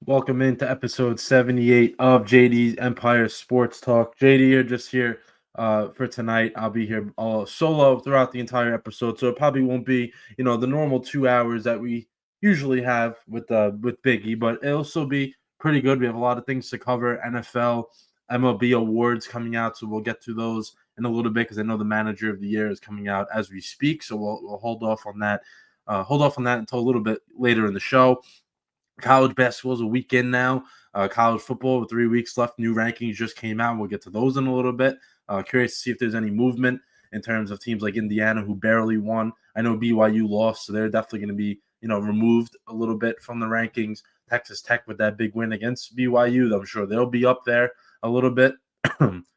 Welcome into episode 78 of JD's Empire Sports Talk. JD here, just here for tonight. I'll be here all solo throughout the entire episode, so it probably won't be, the normal 2 hours that we usually have with Biggie, but it'll still be pretty good. We have a lot of things to cover. NFL, MLB awards coming out, so we'll get to those in a little bit because I know the Manager of the Year is coming out as we speak, so we'll hold off on that. Hold off on that until a little bit later in the show. College basketball is a weekend now. College football with 3 weeks left. New rankings just came out. We'll get to those in a little bit. Curious to see if there's any movement in terms of teams like Indiana who barely won. I know BYU lost, so they're definitely going to be removed a little bit from the rankings. Texas Tech with that big win against BYU, I'm sure they'll be up there a little bit.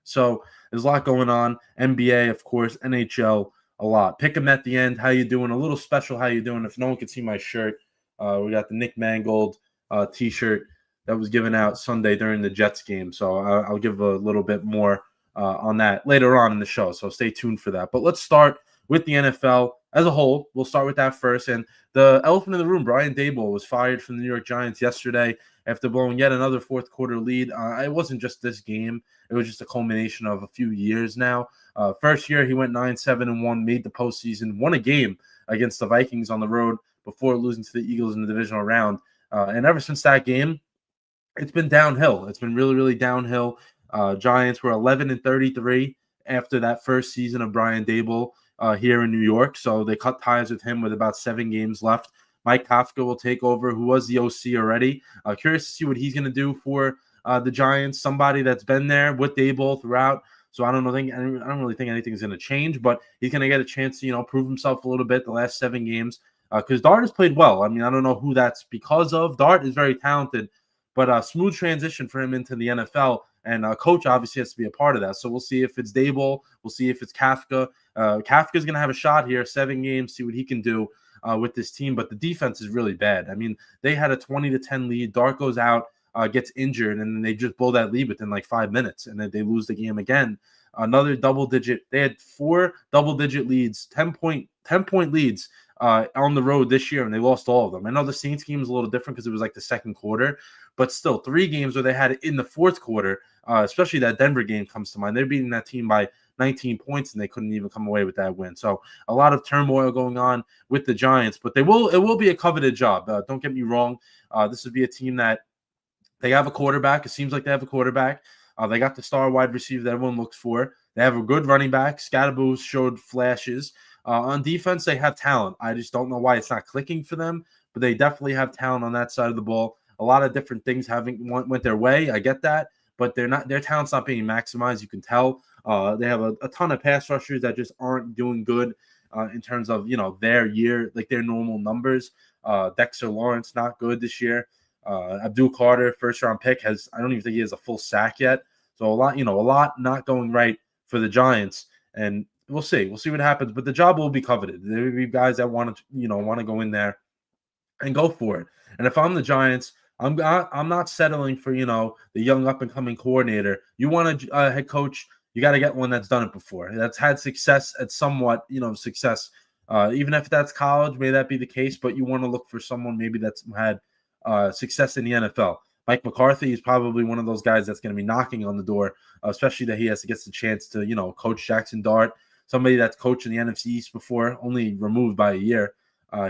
So there's a lot going on. NBA, of course, NHL, a lot. Pick 'em at the end. How you doing? A little special. How you doing? If no one can see my shirt. We got the Nick Mangold T-shirt that was given out Sunday during the Jets game. So I'll give a little bit more on that later on in the show. So stay tuned for that. But let's start with the NFL as a whole. We'll start with that first. And the elephant in the room, Brian Daboll, was fired from the New York Giants yesterday after blowing yet another fourth quarter lead. It wasn't just this game. It was just a culmination of a few years now. First year, he went 9-7-1, made the postseason, won a game against the Vikings on the road before losing to the Eagles in the divisional round. And ever since that game, it's been downhill. It's been really, really downhill. Giants were 11-33 after that first season of Brian Daboll here in New York. So they cut ties with him with about 7 games left. Mike Kafka will take over, who was the OC already. Curious to see what he's going to do for the Giants, somebody that's been there with Daboll throughout. So I don't really think anything's going to change, but he's going to get a chance to, prove himself a little bit the last 7 games. Because Dart has played well. I mean, I don't know who that's because of. Dart is very talented, but a smooth transition for him into the NFL. And coach obviously has to be a part of that. So we'll see if it's Daboll. We'll see if it's Kafka. Kafka's going to have a shot here, 7 games, see what he can do with this team. But the defense is really bad. I mean, they had a 20-10 lead. Dart goes out, gets injured, and then they just blow that lead within like 5 minutes, and then they lose the game again. Another double-digit. They had 4 double-digit leads, 10-point leads on the road this year, and they lost all of them. I know the Saints game was a little different because it was like the second quarter, but still 3 games where they had it in the fourth quarter, especially that Denver game comes to mind. They're beating that team by 19 points, and they couldn't even come away with that win. So a lot of turmoil going on with the Giants, but it will be a coveted job. Don't get me wrong. This would be a team that they have a quarterback. It seems like they have a quarterback. They got the star wide receiver that everyone looks for. They have a good running back. Scadaboo showed flashes. On defense, they have talent. I just don't know why it's not clicking for them, but they definitely have talent on that side of the ball. A lot of different things went their way. I get that, but their talent's not being maximized. You can tell. They have a ton of pass rushers that just aren't doing good in terms of their year, like their normal numbers. Dexter Lawrence not good this year. Abdul Carter, first round pick, I don't even think he has a full sack yet. So a lot not going right for the Giants. And we'll see. We'll see what happens. But the job will be coveted. There will be guys that want to go in there and go for it. And if I'm the Giants, I'm not settling for the young up and coming coordinator. You want a head coach, you got to get one that's done it before, that's had success at somewhat success. Even if that's college, may that be the case, but you want to look for someone maybe that's had success in the NFL. Mike McCarthy is probably one of those guys that's going to be knocking on the door, especially that he gets the chance to coach Jackson Dart, somebody that's coached in the NFC East before, only removed by a year.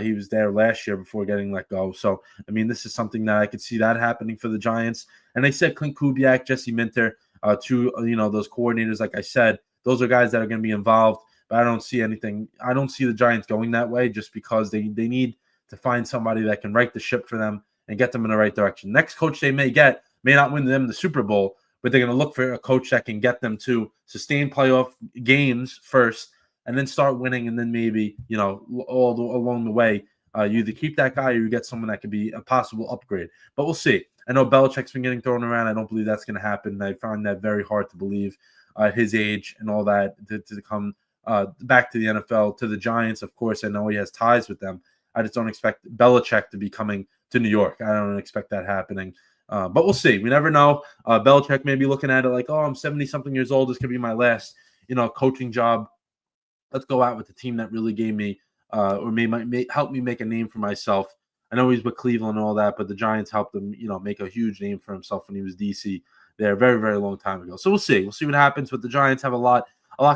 He was there last year before getting let go. So, I mean, this is something that I could see that happening for the Giants. And they said Clint Kubiak, Jesse Minter, two, those coordinators, like I said, those are guys that are going to be involved. But I don't see anything. I don't see the Giants going that way just because they need to find somebody that can right the ship for them and get them in the right direction. Next coach they may not win them the Super Bowl, but they're going to look for a coach that can get them to sustain playoff games first and then start winning. And then maybe, along the way, you either keep that guy or you get someone that could be a possible upgrade. But we'll see. I know Belichick's been getting thrown around. I don't believe that's going to happen. I find that very hard to believe at his age and all that to come back to the NFL, to the Giants. Of course, I know he has ties with them. I just don't expect Belichick to be coming to New York. I don't expect that happening. But we'll see. We never know. Belichick may be looking at it like, oh, I'm 70-something years old. This could be my last, coaching job. Let's go out with the team that really gave me or may help me make a name for myself I know he's with Cleveland and all that, but the Giants helped him, make a huge name for himself when he was DC there a very, very long time ago. So we'll see. We'll see what happens. But the Giants have a lot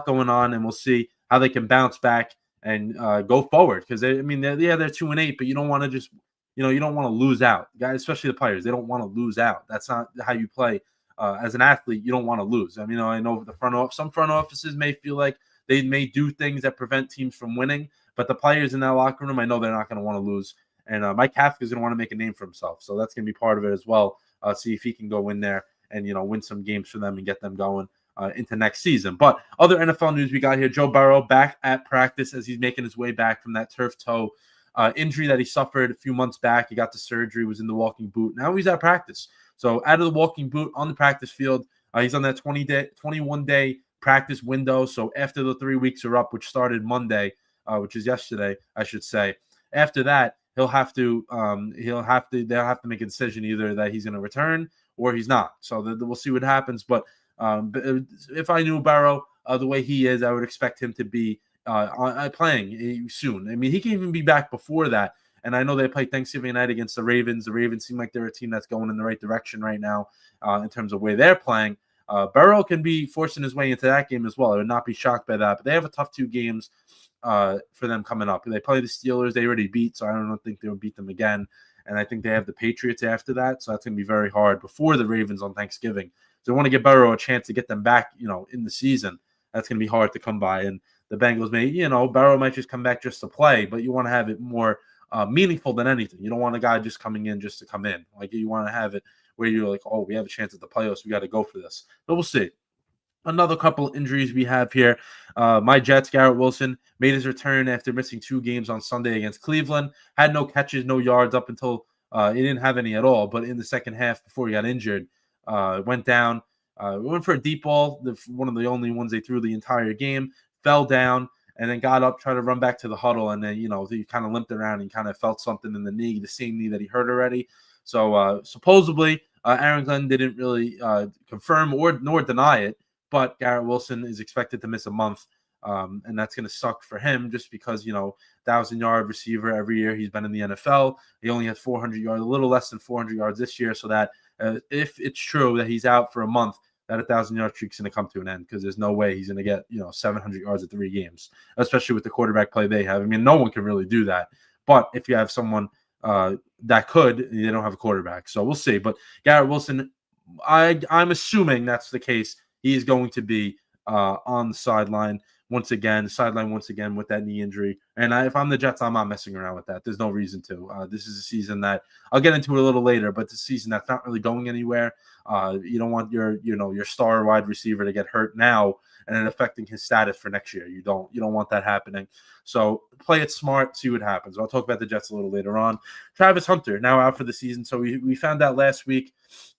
going on, and we'll see how they can bounce back and go forward. Because they're 2-8, but you don't want to just, you don't want to lose out, guys. Especially the players, they don't want to lose out. That's not how you play. As an athlete, you don't want to lose. I know some front offices may feel like they may do things that prevent teams from winning, but the players in that locker room, I know they're not going to want to lose. And Mike Kafka is going to want to make a name for himself, so that's going to be part of it as well. See if he can go in there and win some games for them and get them going into next season. But other NFL news we got here: Joe Burrow back at practice as he's making his way back from that turf toe injury that he suffered a few months back. He got the surgery, was in the walking boot. Now he's at practice. So out of the walking boot on the practice field, he's on that 21-day practice window. So after the 3 weeks are up, which started Monday, which is yesterday, I should say. After that, they'll have to make a decision either that he's going to return or he's not. So we'll see what happens. But if I knew Burrow the way he is, I would expect him to be playing soon. He can even be back before that. And I know they play Thanksgiving night against the Ravens. The Ravens seem like they're a team that's going in the right direction right now in terms of where they're playing. Burrow can be forcing his way into that game as well. I would not be shocked by that. But they have a tough 2 games for them coming up. They play the Steelers. They already beat, so I don't think they'll beat them again. And I think they have the Patriots after that. So that's going to be very hard before the Ravens on Thanksgiving. So they want to give Burrow a chance to get them back, in the season. That's going to be hard to come by. And the Bengals Burrow might just come back just to play, but you want to have it more meaningful than anything. You don't want a guy just coming in just to come in. Like, you want to have it where you're like, oh, we have a chance at the playoffs. We got to go for this. But we'll see. Another couple of injuries we have here. My Jets, Garrett Wilson, made his return after missing 2 games on Sunday against Cleveland. Had no catches, no yards up until he didn't have any at all. But in the second half, before he got injured, went down. Went for a deep ball, one of the only ones they threw the entire game. Fell down and then got up, tried to run back to the huddle, and then he kind of limped around and kind of felt something in the knee, the same knee that he hurt already. So supposedly Aaron Glenn didn't really confirm nor deny it, but Garrett Wilson is expected to miss a month, and that's going to suck for him just because 1,000-yard receiver every year he's been in the NFL. He only has 400 yards, a little less than 400 yards this year, so that if it's true that he's out for a month, that 1,000-yard streak is going to come to an end because there's no way he's going to get 700 yards at 3 games, especially with the quarterback play they have. No one can really do that. But if you have someone that could, they don't have a quarterback. So we'll see. But Garrett Wilson, I'm assuming that's the case. He is going to be on the sideline once again with that knee injury. And if I'm the Jets, I'm not messing around with that. There's no reason to. This is a season that I'll get into it a little later, but the season that's not really going anywhere. You don't want your star wide receiver to get hurt now and then affecting his status for next year. You don't want that happening. So play it smart, see what happens. I'll talk about the Jets a little later on. Travis Hunter now out for the season. So we found out last week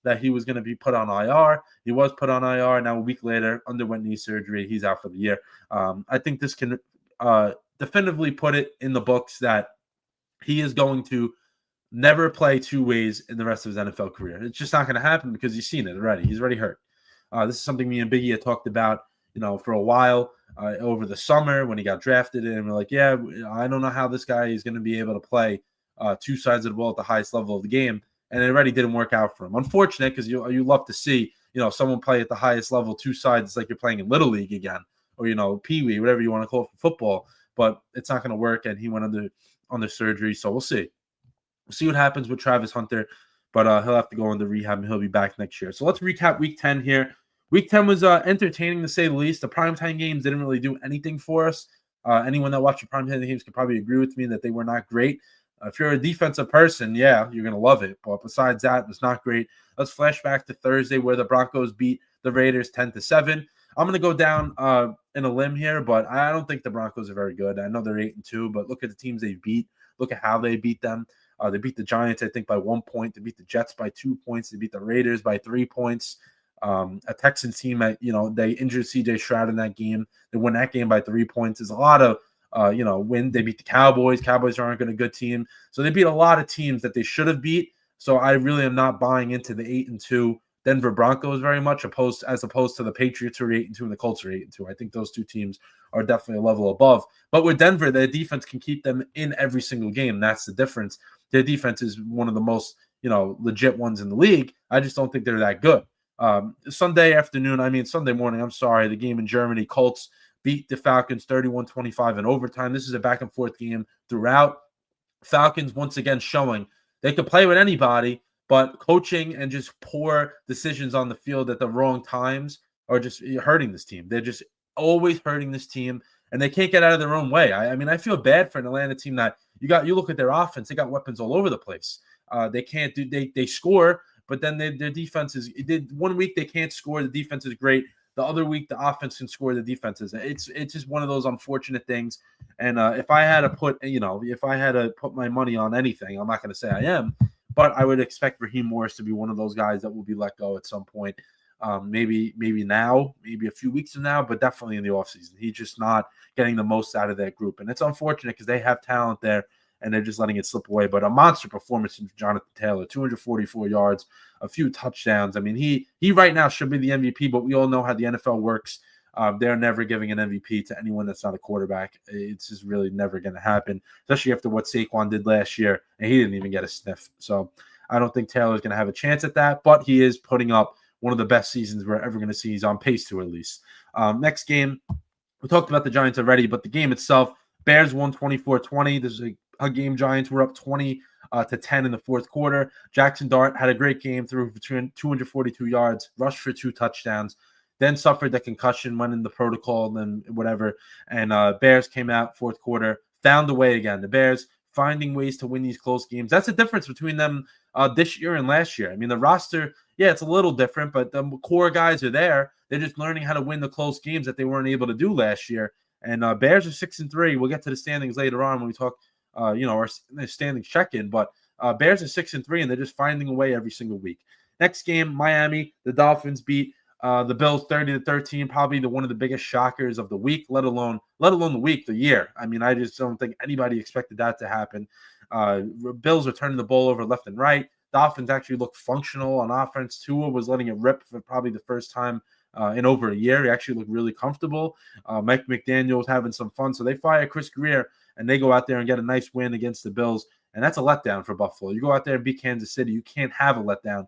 that he was going to be put on IR. He was put on IR. Now a week later, underwent knee surgery. He's out for the year. I think this can definitively put it in the books that he is going to never play 2 ways in the rest of his NFL career. It's just not going to happen because he's seen it already. He's already hurt. This is something me and Biggie had talked about, for a while over the summer when he got drafted. And we're like, yeah, I don't know how this guy is going to be able to play 2 sides of the ball at the highest level of the game. And it already didn't work out for him. Unfortunate, because you love to see, someone play at the highest level 2 sides. It's like you're playing in Little League again or, Pee Wee, whatever you want to call it for football. But it's not going to work. And he went under surgery. So we'll see. We'll see what happens with Travis Hunter. But he'll have to go into rehab and he'll be back next year. So let's recap Week 10 here. Week 10 was entertaining to say the least. The primetime games didn't really do anything for us. Anyone that watched the primetime games could probably agree with me that they were not great. If you're a defensive person, yeah, you're going to love it. But besides that, it's not great. Let's flash back to Thursday where the Broncos beat the Raiders 10-7. I'm going to go down in a limb here, but I don't think the Broncos are very good. I know they're 8-2, but look at the teams they beat. Look at how they beat them. They beat the Giants, I think, by 1 point. They beat the Jets by 2 points. They beat the Raiders by 3 points. A Texans team that, they injured C.J. Stroud in that game. They won that game by 3 points. There's a lot of win. They beat the Cowboys. Cowboys aren't a good team. So they beat a lot of teams that they should have beat. So I really am not buying into the 8-2 Denver Broncos very much, as opposed to the Patriots who are 8-2 and the Colts are 8-2. I think those two teams are definitely a level above. But with Denver, their defense can keep them in every single game. That's the difference. Their defense is one of the most, legit ones in the league. I just don't think they're that good. Sunday morning, I'm sorry, the game in Germany, Colts beat the Falcons 31-25 in overtime. This is a back and forth game throughout. Falcons once again showing they could play with anybody, but coaching and just poor decisions on the field at the wrong times are just hurting this team. They're just always hurting this team, and they can't get out of their own way. I feel bad for an Atlanta team that you look at their offense, they got weapons all over the place. They score, but then their defense is. One week they can't score, the defense is great. The other week, the offense can score, the defense is. It's just one of those unfortunate things. And if I had to put my money on anything, I'm not going to say I am, but I would expect Raheem Morris to be one of those guys that will be let go at some point. Maybe now, maybe a few weeks from now, but definitely in the offseason. He's just not getting the most out of that group. And it's unfortunate because they have talent there, and they're just letting it slip away. But a monster performance from Jonathan Taylor, 244 yards, a few touchdowns. He right now should be the MVP, but we all know how the NFL works. They're never giving an MVP to anyone that's not a quarterback. It's just really never going to happen, especially after what Saquon did last year, and he didn't even get a sniff. So I don't think Taylor's going to have a chance at that, but he is putting up one of the best seasons we're ever going to see. He's on pace to, at least. Next game, we talked about the Giants already, but the game itself, Bears won 24-20. This is a game Giants were up 20 to 10 in the fourth quarter. Jackson Dart had a great game, threw between 242 yards, rushed for 2 touchdowns, then suffered the concussion, went in the protocol, and then whatever. And Bears came out fourth quarter, found a way again. The Bears finding ways to win these close games. That's the difference between them this year and last year. The roster, yeah, it's a little different, but the core guys are there. They're just learning how to win the close games that they weren't able to do last year. And Bears are 6-3. We'll get to the standings later on when we talk, our standings check-in. But Bears are 6-3, and they're just finding a way every single week. Next game, Miami, the Dolphins beat the Bills 30-13, probably one of the biggest shockers of the week, let alone the week, the year. I just don't think anybody expected that to happen. Bills are turning the ball over left and right. Dolphins actually look functional on offense. Tua was letting it rip for probably the first time in over a year. He actually looked really comfortable. Mike McDaniel was having some fun. So they fire Chris Greer, and they go out there and get a nice win against the Bills. And that's a letdown for Buffalo. You go out there and beat Kansas City, you can't have a letdown.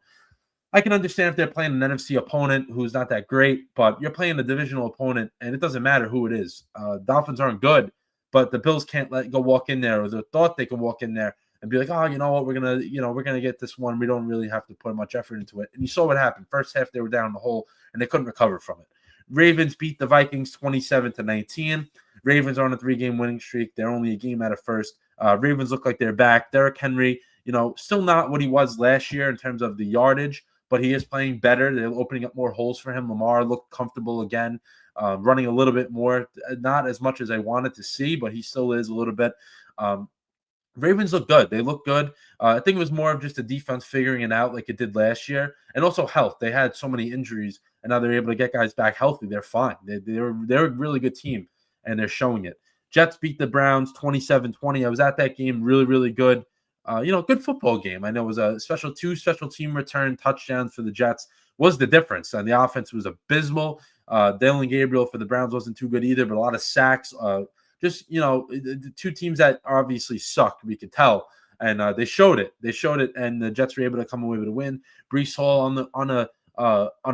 I can understand if they're playing an NFC opponent who's not that great, but you're playing a divisional opponent, and it doesn't matter who it is. Dolphins aren't good, but the Bills can't walk in there, or they thought they could walk in there and be like, oh, you know what, we're gonna get this one. We don't really have to put much effort into it. And you saw what happened. First half, they were down the hole, and they couldn't recover from it. Ravens beat the Vikings 27-19. Ravens are on a 3-game winning streak. They're only a game out of first. Ravens look like they're back. Derrick Henry, still not what he was last year in terms of the yardage, but he is playing better. They're opening up more holes for him. Lamar looked comfortable again, running a little bit more, not as much as I wanted to see, but he still is a little bit. Ravens look good. They look good. I think it was more of just the defense figuring it out like it did last year, and also health. They had so many injuries, and now they're able to get guys back healthy. They're fine. They're a really good team, and they're showing it. Jets beat the Browns 27-20. I was at that game. Really, really good. Good football game. I know it was a two special team return touchdowns for the Jets was the difference. And the offense was abysmal. Dylan Gabriel for the Browns wasn't too good either, but a lot of sacks. The two teams that obviously suck, we could tell. And they showed it. And the Jets were able to come away with a win. Breece Hall on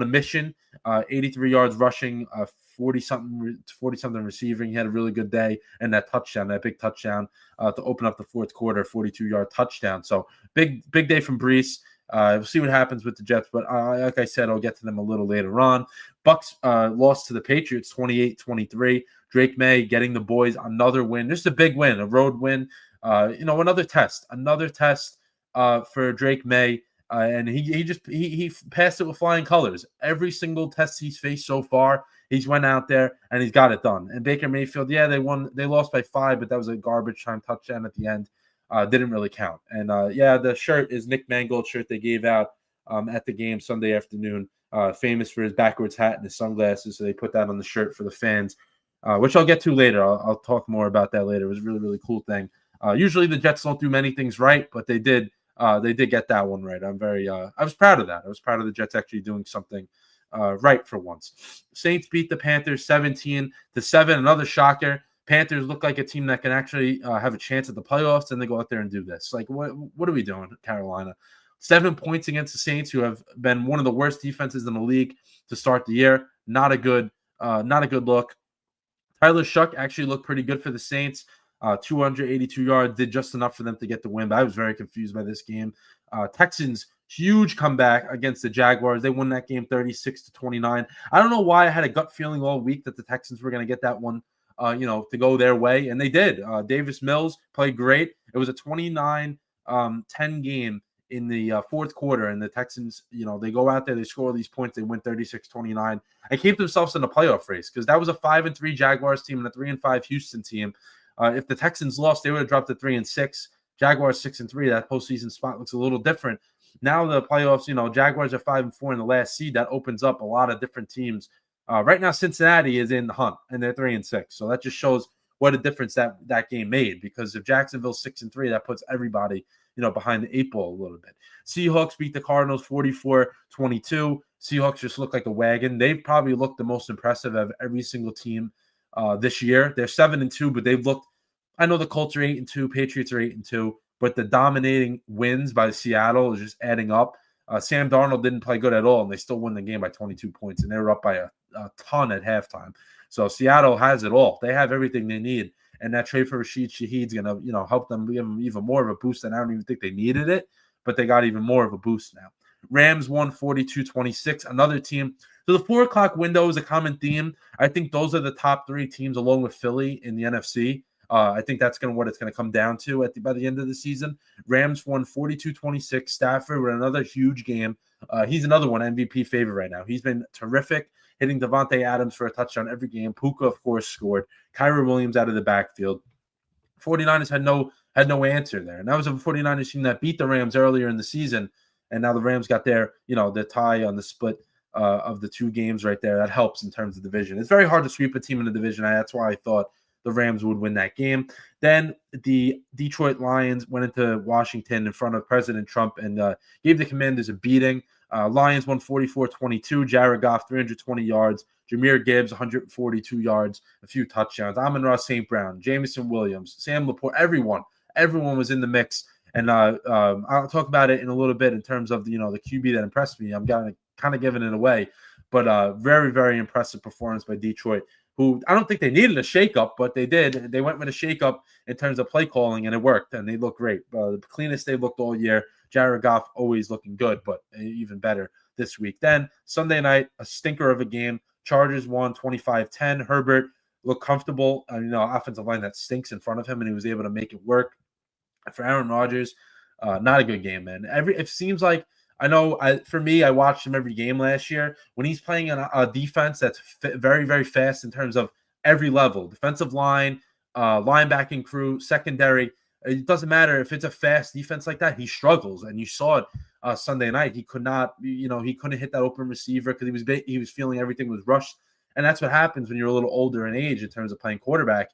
a mission, 83 yards rushing, 40-something receiving. He had a really good day, and that big touchdown to open up the fourth quarter, 42-yard touchdown. So big day from Breece. We'll see what happens with the Jets, but like I said, I'll get to them a little later on. Bucks lost to the Patriots 28-23. Drake May getting the boys another win. Just a big win, a road win. Another test for Drake May. And he passed it with flying colors. Every single test he's faced so far, he's went out there and he's got it done. And Baker Mayfield, yeah, they lost by 5, but that was a garbage time touchdown at the end. Didn't really count. And the shirt is Nick Mangold's shirt they gave out at the game Sunday afternoon. Famous for his backwards hat and his sunglasses, so they put that on the shirt for the fans, which I'll get to later. I'll talk more about that later. It was a really, really cool thing. Usually the Jets don't do many things right, but they did they did get that one right. I was proud of that. I was proud of the Jets actually doing something right for once. Saints beat the Panthers 17-7. Another shocker. Panthers look like a team that can actually have a chance at the playoffs, and they go out there and do this. Like, what are we doing, Carolina? 7 points against the Saints, who have been one of the worst defenses in the league to start the year. Not a good look. Tyler Shuck actually looked pretty good for the Saints. 282 yards, did just enough for them to get the win. But I was very confused by this game. Texans, huge comeback against the Jaguars. They won that game 36-29. I don't know why I had a gut feeling all week that the Texans were going to get that one, to go their way, and they did. Davis Mills played great. It was a 29-10 game in the fourth quarter, and the Texans, they go out there, they score these points, they win 36-29, and keep themselves in the playoff race, because that was a 5-3 Jaguars team and a 3-5 Houston team. If the Texans lost, they would have dropped to 3-6. Jaguars 6-3. That postseason spot looks a little different. Now the playoffs, Jaguars are 5-4 in the last seed. That opens up a lot of different teams. Right now, Cincinnati is in the hunt, and they're 3-6. So that just shows what a difference that game made, because if Jacksonville's 6-3, that puts everybody behind the 8 ball a little bit. Seahawks beat the Cardinals 44-22. Seahawks just look like a wagon. They've probably looked the most impressive of every single team this year. They're 7-2, but they've looked. I know the Colts are 8-2, Patriots are 8-2, but the dominating wins by Seattle is just adding up. Sam Darnold didn't play good at all, and they still won the game by 22 points, and they were up by a ton at halftime. So Seattle has it all. They have everything they need. And that trade for Rashid Shaheed's going to, help them give them even more of a boost. And I don't even think they needed it, but they got even more of a boost now. Rams won 42-26. Another team. So the 4 o'clock window is a common theme. I think those are the top 3 teams, along with Philly in the NFC. I think that's what it's going to come down to by the end of the season. Rams won 42-26. Stafford with another huge game. He's another one MVP favorite right now. He's been terrific, hitting Devontae Adams for a touchdown every game. Puka, of course, scored. Kyrie Williams out of the backfield. 49ers had no answer there. And that was a 49ers team that beat the Rams earlier in the season. And now the Rams got their tie on the split of the 2 games right there. That helps in terms of division. It's very hard to sweep a team in the division. That's why I thought the Rams would win that game. Then the Detroit Lions went into Washington in front of President Trump and gave the Commanders a beating. Lions won 44-22. Jared Goff, 320 yards. Jahmyr Gibbs, 142 yards, a few touchdowns. Amon-Ra St. Brown, Jameson Williams, Sam Laporte, everyone was in the mix. And I'll talk about it in a little bit in terms of the QB that impressed me. I'm kind of giving it away, but very, very impressive performance by Detroit, who I don't think they needed a shakeup, but they did. They went with a shakeup in terms of play calling, and it worked, and they look great. The cleanest they've looked all year. Jared Goff always looking good, but even better this week. Then Sunday night, a stinker of a game. Chargers won 25-10. Herbert looked comfortable. Offensive line that stinks in front of him, and he was able to make it work. For Aaron Rodgers, not a good game, man. It seems like for me, I watched him every game last year. When he's playing a defense that's very, very fast in terms of every level, defensive line, linebacking crew, secondary, it doesn't matter if it's a fast defense like that. He struggles, and you saw it Sunday night. He could not, he couldn't hit that open receiver because he was feeling everything was rushed, and that's what happens when you're a little older in age in terms of playing quarterback.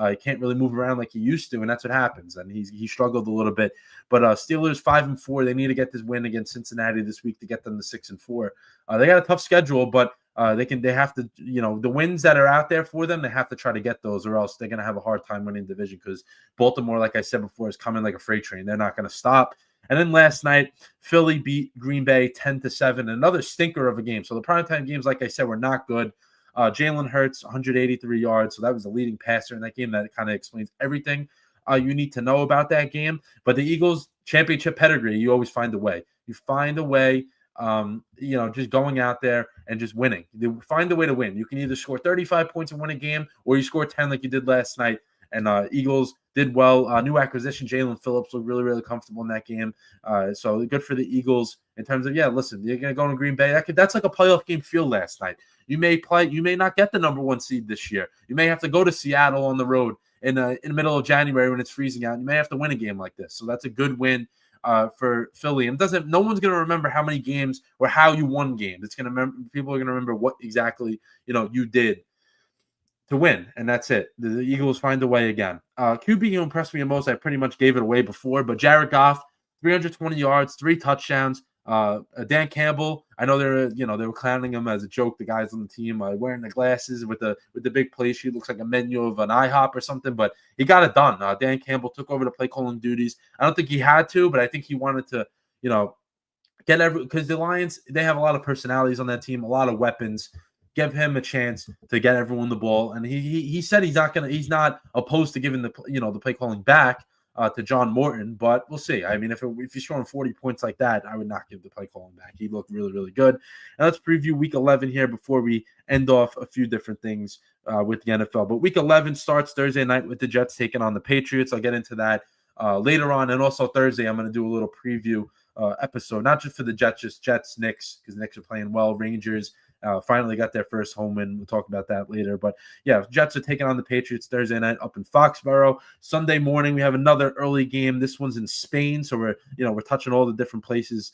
He can't really move around like he used to, and that's what happens. And he struggled a little bit. But Steelers 5-4. They need to get this win against Cincinnati this week to get them to 6-4. They got a tough schedule, but they have to, the wins that are out there for them, they have to try to get those, or else they're going to have a hard time winning the division, because Baltimore, like I said before, is coming like a freight train. They're not going to stop. And then last night, Philly beat Green Bay 10-7, another stinker of a game. So the primetime games, like I said, were not good. Jalen Hurts, 183 yards. So that was the leading passer in that game. That kind of explains everything you need to know about that game. But the Eagles, championship pedigree, you always find a way. You find a way, just going out there and just winning. You find a way to win. You can either score 35 points and win a game, or you score 10 like you did last night. And Eagles did well. New acquisition, Jalen Phillips, looked really, really comfortable in that game. So good for the Eagles in terms of, listen, you're going to go to Green Bay. That's like a playoff game feel last night. You may not get the number 1 seed this year. You may have to go to Seattle on the road in the middle of January when it's freezing out. You may have to win a game like this. So that's a good win for Philly. And no one's going to remember how many games or how you won games. People are going to remember what exactly, you did to win, and that's it. The Eagles find a way again. QB who impressed me the most, I pretty much gave it away before, but Jared Goff, 320 yards, 3 touchdowns. Dan Campbell, I know they were clowning him as a joke. The guys on the team wearing the glasses with the big play sheet, looks like a menu of an IHOP or something. But he got it done. Dan Campbell took over the play calling duties. I don't think he had to, but I think he wanted to, because the Lions, they have a lot of personalities on that team, a lot of weapons. Give him a chance to get everyone the ball, and he said he's not opposed to giving the play calling back to John Morton, but we'll see. I mean, if he's scoring 40 points like that, I would not give the play calling back. He looked really, really good. And let's preview Week 11 here before we end off a few different things with the NFL. But Week 11 starts Thursday night with the Jets taking on the Patriots. I'll get into that later on, and also Thursday I'm going to do a little preview episode, not just for the Jets, just Jets, Knicks, because Knicks are playing well. Rangers finally got their first home win. We'll talk about that later. But yeah, Jets are taking on the Patriots Thursday night up in Foxborough. Sunday morning, we have another early game. This one's in Spain, so we're touching all the different places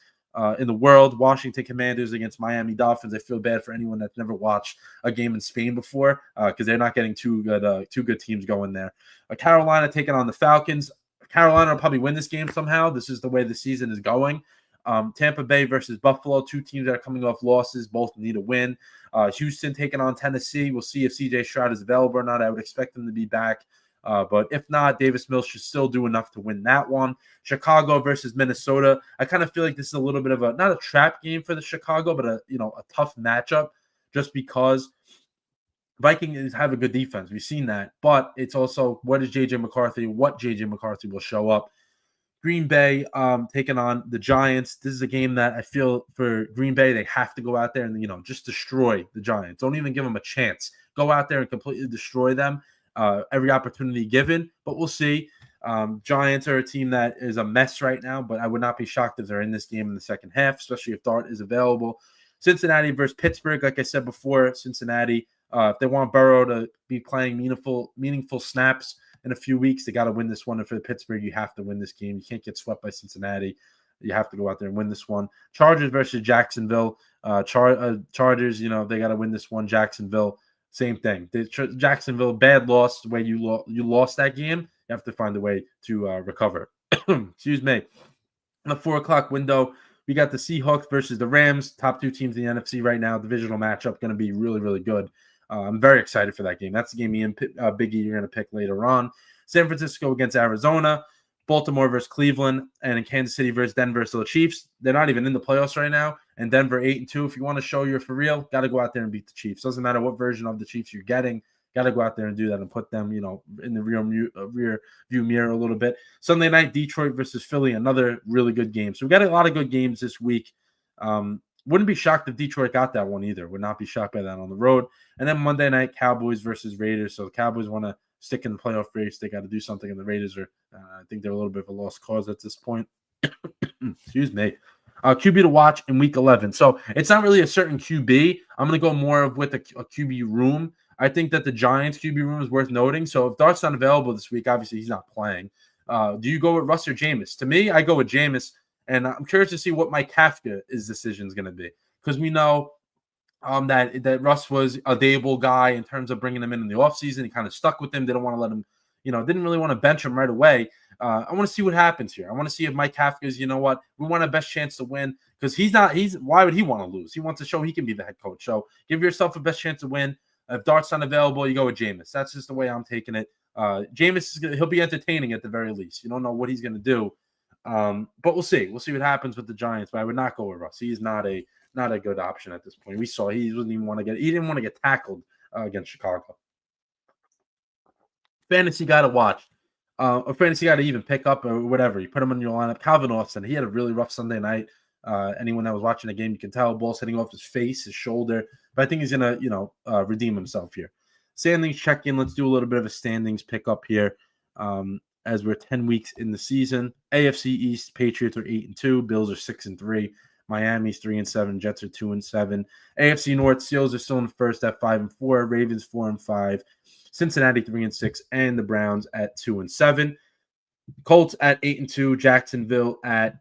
in the world. Washington Commanders against Miami Dolphins. I feel bad for anyone that's never watched a game in Spain before because they're not getting two good teams going there. Carolina taking on the Falcons. Carolina will probably win this game somehow. This is the way the season is going. Tampa Bay versus Buffalo, two teams that are coming off losses. Both need a win. Houston taking on Tennessee. We'll see if C.J. Stroud is available or not. I would expect him to be back. But if not, Davis Mills should still do enough to win that one. Chicago versus Minnesota. I kind of feel like this is a little bit of not a trap game for the Chicago, but a tough matchup just because Vikings have a good defense. We've seen that. But it's also what J.J. McCarthy will show up. Green Bay taking on the Giants. This is a game that I feel for Green Bay, they have to go out there and, just destroy the Giants. Don't even give them a chance. Go out there and completely destroy them every opportunity given. But we'll see. Giants are a team that is a mess right now, but I would not be shocked if they're in this game in the second half, especially if Dart is available. Cincinnati versus Pittsburgh. Like I said before, Cincinnati, if they want Burrow to be playing meaningful snaps in a few weeks, they got to win this one. And for Pittsburgh, you have to win this game. You can't get swept by Cincinnati. You have to go out there and win this one. Chargers versus Jacksonville. Chargers, they got to win this one. Jacksonville, same thing. Jacksonville, bad loss. The way you lost that game, you have to find a way to recover. Excuse me. In the 4:00 window, we got the Seahawks versus the Rams. Top two teams in the NFC right now. Divisional matchup, going to be really, really good. I'm very excited for that game. That's the game me and Biggie you're going to pick later on. San Francisco against Arizona, Baltimore versus Cleveland, and in Kansas City versus Denver. So the Chiefs, they're not even in the playoffs right now. And Denver 8-2. If you want to show you're for real, got to go out there and beat the Chiefs. Doesn't matter what version of the Chiefs you're getting. Got to go out there and do that and put them, in the rear view mirror a little bit. Sunday night, Detroit versus Philly, another really good game. So we got a lot of good games this week. Wouldn't be shocked if Detroit got that one either. Would not be shocked by that on the road. And then Monday night, Cowboys versus Raiders. So the Cowboys want to stick in the playoff race. They got to do something, and the Raiders are, I think they're a little bit of a lost cause at this point. Excuse me. QB to watch in Week 11. So it's not really a certain QB. I'm going to go more with a QB room. I think that the Giants QB room is worth noting. So if Dart's not available this week, obviously he's not playing. Do you go with Russ or Jameis? To me, I go with Jameis. And I'm curious to see what Mike Kafka's decision is going to be, because we know that Russ was a Dable guy in terms of bringing him in the offseason. He kind of stuck with him. They don't want to let him, didn't really want to bench him right away. I want to see what happens here. I want to see if Mike Kafka's, we want a best chance to win, because why would he want to lose? He wants to show he can be the head coach. So give yourself a best chance to win. If Dart's not available, you go with Jameis. That's just the way I'm taking it. Jameis, he'll be entertaining at the very least. You don't know what he's going to do. But we'll see. We'll see what happens with the Giants. But I would not go with Russ. He's not a good option at this point. We saw he didn't want to get tackled against Chicago. Fantasy guy to watch. Or fantasy guy to even pick up or whatever. You put him in your lineup. Calvin Austin. He had a really rough Sunday night. Anyone that was watching the game, you can tell ball's hitting off his face, his shoulder. But I think he's gonna, redeem himself here. Standings check-in. Let's do a little bit of a standings pick up here. As we're 10 weeks in the season. AFC East, Patriots are 8-2, Bills are 6-3, Miami's 3-7, Jets are 2-7. AFC North, Steelers are still in first at 5-4, Ravens 4-5, Cincinnati 3-6, and the Browns at 2-7. Colts at 8-2, Jacksonville at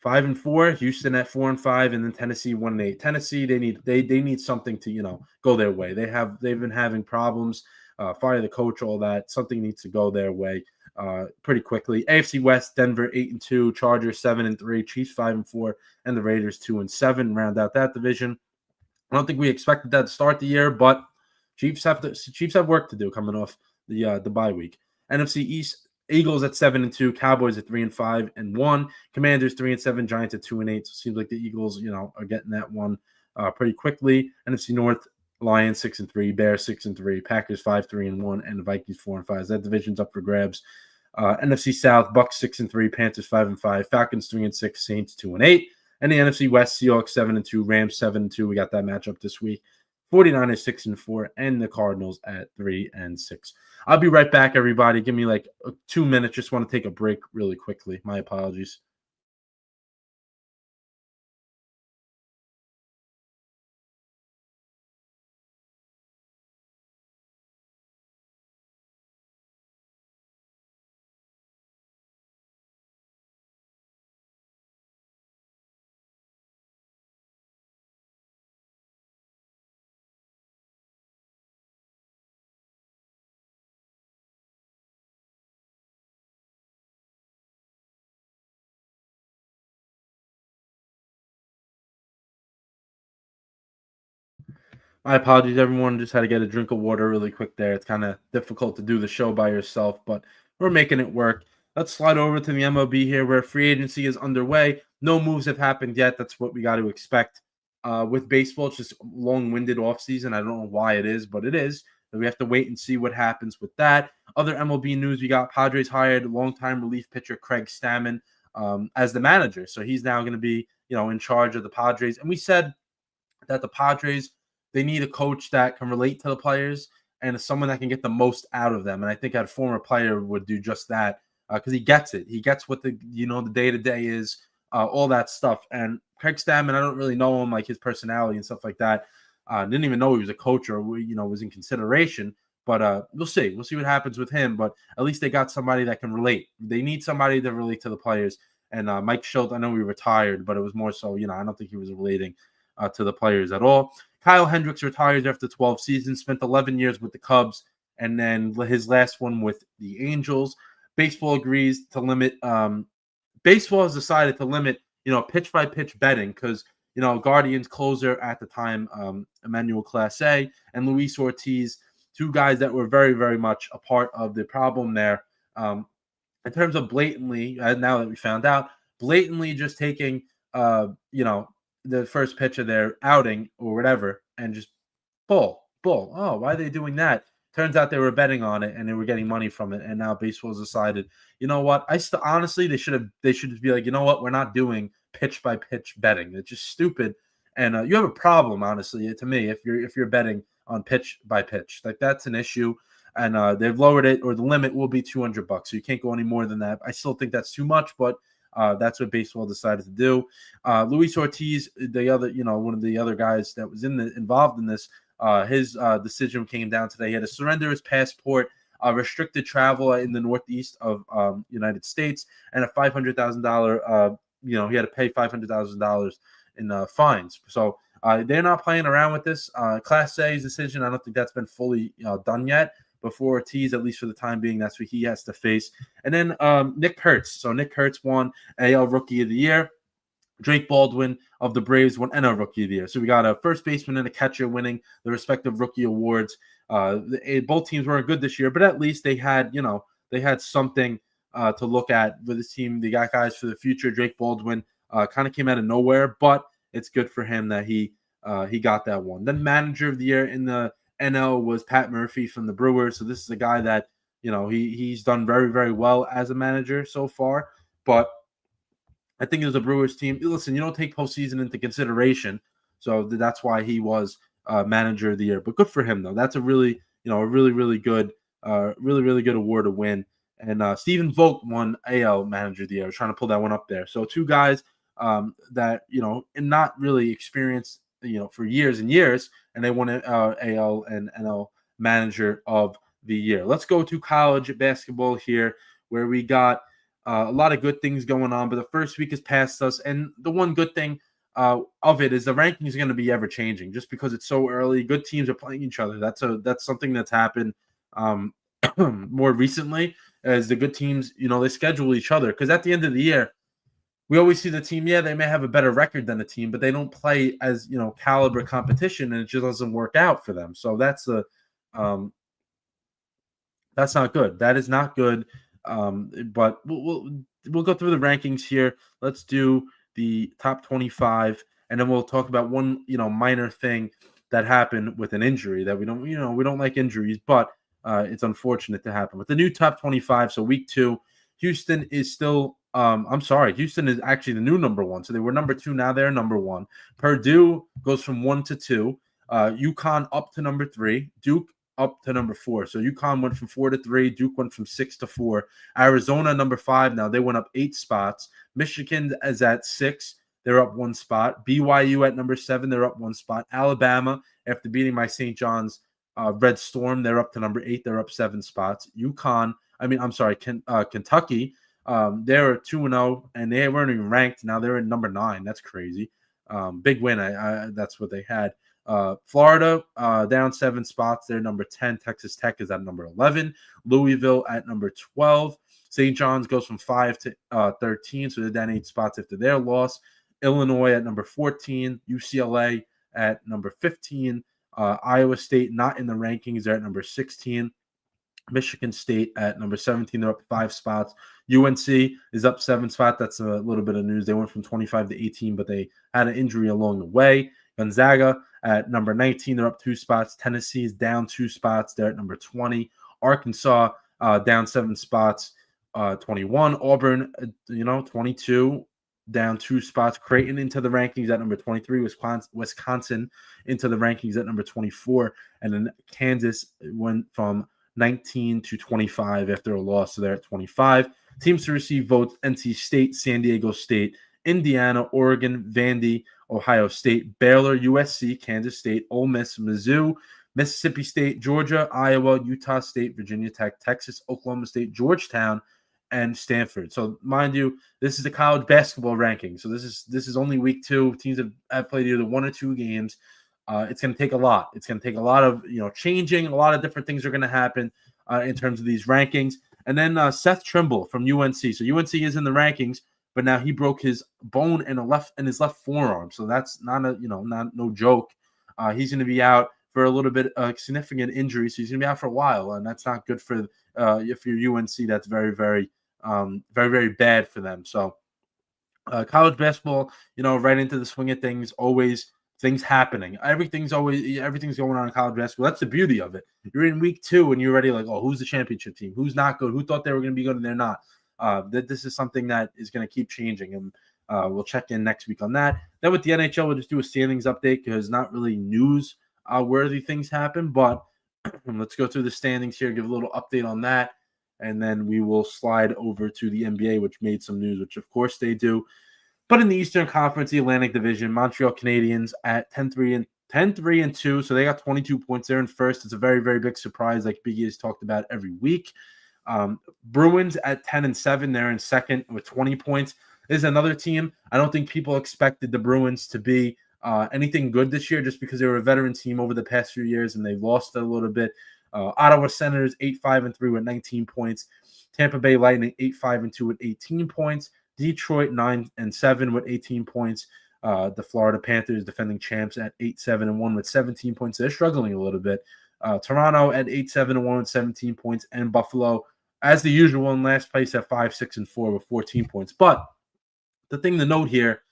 5-4, Houston at 4-5, and then Tennessee 1-8. Tennessee, they need something to go their way. They've been having problems. Fire the coach, all that. Something needs to go their way. pretty quickly. AFC West, Denver 8-2, Chargers 7-3, Chiefs 5-4, and the Raiders 2-7 round out that division. I don't think we expected that to start the year, but Chiefs have work to do coming off the bye week. NFC East, Eagles at 7-2, Cowboys at 3-5-1, Commanders 3-7, Giants at 2-8. So it seems like the Eagles, are getting that one pretty quickly. NFC North, Lions 6-3, Bears 6-3, Packers 5-3-1, and the Vikings 4-5. That division's up for grabs. NFC South, Bucks 6-3, Panthers 5-5, Falcons 3-6, Saints 2-8. And the NFC West, Seahawks 7-2, Rams 7-2. We got that matchup this week. 49ers 6-4, and the Cardinals at 3-6. I'll be right back, everybody. Give me like 2 minutes. Just want to take a break really quickly. My apologies. My apologies, everyone. Just had to get a drink of water really quick there. It's kind of difficult to do the show by yourself, but we're making it work. Let's slide over to the MLB here, where free agency is underway. No moves have happened yet. That's what we got to expect. With baseball, it's just long-winded offseason. I don't know why it is, but it is. So we have to wait and see what happens with that. Other MLB news, we got Padres hired longtime relief pitcher Craig Stammen as the manager. So he's now going to be, in charge of the Padres. And we said that the Padres, they need a coach that can relate to the players and someone that can get the most out of them. And I think a former player would do just that because he gets it. He gets what the day to day is, all that stuff. And Craig Stammen, I don't really know him, like his personality and stuff like that. Didn't even know he was a coach or was in consideration. But we'll see. We'll see what happens with him. But at least they got somebody that can relate. They need somebody to relate to the players. And Mike Schultz, I know he retired, but it was more so, I don't think he was relating to the players at all. Kyle Hendricks retires after 12 seasons, spent 11 years with the Cubs, and then his last one with the Angels. Baseball agrees to limit. Baseball has decided to limit, pitch by pitch betting because Guardians closer at the time, Emmanuel Clase and Luis Ortiz, two guys that were very, very much a part of the problem there. In terms of blatantly, now that we found out, blatantly just taking, the first pitch of their outing or whatever, and just bull. Oh, why are they doing that? Turns out they were betting on it and they were getting money from it. And now baseball's decided, you know what? Honestly, they should be like, you know what? We're not doing pitch by pitch betting. It's just stupid. And you have a problem, honestly, to me, if you're betting on pitch by pitch, like that's an issue. And they've lowered it, or the limit will be $200. So you can't go any more than that. I still think that's too much, but that's what baseball decided to do. Luis Ortiz, the other, one of the other guys that was involved in this, his decision came down today. He had to surrender his passport, restricted travel in the northeast of United States, and a $500,000. He had to pay $500,000 in fines. So they're not playing around with this. Class A's decision, I don't think that's been fully done yet. Before Ortiz, at least for the time being, that's what he has to face. And then Nick Kurtz. So Nick Kurtz won AL Rookie of the Year. Drake Baldwin of the Braves won NL Rookie of the Year. So we got a first baseman and a catcher winning the respective rookie awards. Both teams weren't good this year, but at least they had something to look at with this team. They got guys for the future. Drake Baldwin kind of came out of nowhere, but it's good for him that he got that one. Then Manager of the Year in the NL was Pat Murphy from the Brewers. So this is a guy that, he's done very, very well as a manager so far. But I think it was a Brewers team. Listen, you don't take postseason into consideration. So that's why he was Manager of the Year. But good for him, though. That's a really, really good, really good award to win. And Stephen Vogt won AL Manager of the Year. I was trying to pull that one up there. So two guys that, and not really experienced, for years and years, and they won AL and NL Manager of the Year. Let's go to college basketball here, where we got a lot of good things going on, but the first week has passed us, and the one good thing of it is the rankings are going to be ever changing, just because it's so early. Good teams are playing each other. That's something that's happened more recently, as the good teams, they schedule each other. Because at the end of the year, we always see the team, yeah, they may have a better record than the team, but they don't play as, caliber competition, and it just doesn't work out for them. So um, that's not good. That is not good. But we'll go through the rankings here. Let's do the top 25, and then we'll talk about one minor thing that happened with an injury that we don't like injuries, but it's unfortunate to happen with the new top 25. So week 2, Houston is still. I'm sorry, Houston is actually the new number 1. So they were number 2, now they're number 1. Purdue goes from 1 to 2. UConn up to number 3. Duke up to number 4. So UConn went from 4 to 3. Duke went from 6 to 4. Arizona number 5. Now they went up 8 spots. Michigan is at 6. They're up 1 spot. BYU at number 7. They're up 1 spot. Alabama, after beating my St. John's Red Storm, they're up to number 8. They're up 7 spots. Kentucky. They're 2-0, and they weren't even ranked. Now they're in number 9. That's crazy. Big win. That's what they had. Florida down 7 spots. They're number 10. Texas Tech is at number 11. Louisville at number 12. St. John's goes from 5 to 13, so they're down 8 spots after their loss. Illinois at number 14. UCLA at number 15. Iowa State not in the rankings. They're at number 16. Michigan State at number 17. They're up 5 spots. UNC is up 7 spots. That's a little bit of news. They went from 25 to 18, but they had an injury along the way. Gonzaga at number 19. They're up 2 spots. Tennessee is down 2 spots. They're at number 20. Arkansas down 7 spots. 21. Auburn, 22, down 2 spots. Creighton into the rankings at number 23. Wisconsin into the rankings at number 24. And then Kansas went from 19 to 25 after a loss, so they're at 25. Teams to receive votes: NC State, San Diego State, Indiana, Oregon, Vandy, Ohio State, Baylor, USC, Kansas State, Ole Miss, Mizzou, Mississippi State, Georgia, Iowa, Utah State, Virginia Tech, Texas, Oklahoma State, Georgetown, and Stanford. So mind you, this is the college basketball ranking. So this is only week 2. Teams have played either 1 or 2 games. It's going to take a lot. It's going to take a lot of changing. A lot of different things are going to happen in terms of these rankings. And then Seth Trimble from UNC. So UNC is in the rankings, but now he broke his bone in his left forearm. So that's not no joke. He's going to be out for a little bit significant injury. So he's going to be out for a while, and that's not good for if you're UNC. That's very, very, very, very bad for them. So college basketball, right into the swing of things. Always things happening. Everything's going on in college basketball. That's the beauty of it. You're in week 2 and you're already like, oh, who's the championship team? Who's not good? Who thought they were going to be good and they're not? That this is something that is going to keep changing, and we'll check in next week on that. Then with the NHL, we'll just do a standings update because not really news worthy things happen, but let's go through the standings here, give a little update on that, and then we will slide over to the NBA, which made some news, which of course they do. But in the Eastern Conference, the Atlantic Division, Montreal Canadiens at 10-3-2, so they got 22 points. They're in first. It's a very, very big surprise, like Biggie has talked about every week. Bruins at 10-7, they're in second with 20 points. This is another team. I don't think people expected the Bruins to be anything good this year, just because they were a veteran team over the past few years and they've lost a little bit. Ottawa Senators 8-5-3 with 19 points. Tampa Bay Lightning 8-5-2 with 18 points. Detroit 9-7 with 18 points. The Florida Panthers, defending champs, at 8-7-1 with 17 points. They're struggling a little bit. Toronto at 8-7-1 with 17 points, and Buffalo, as the usual, in last place at 5-6-4 with 14 points. But the thing to note here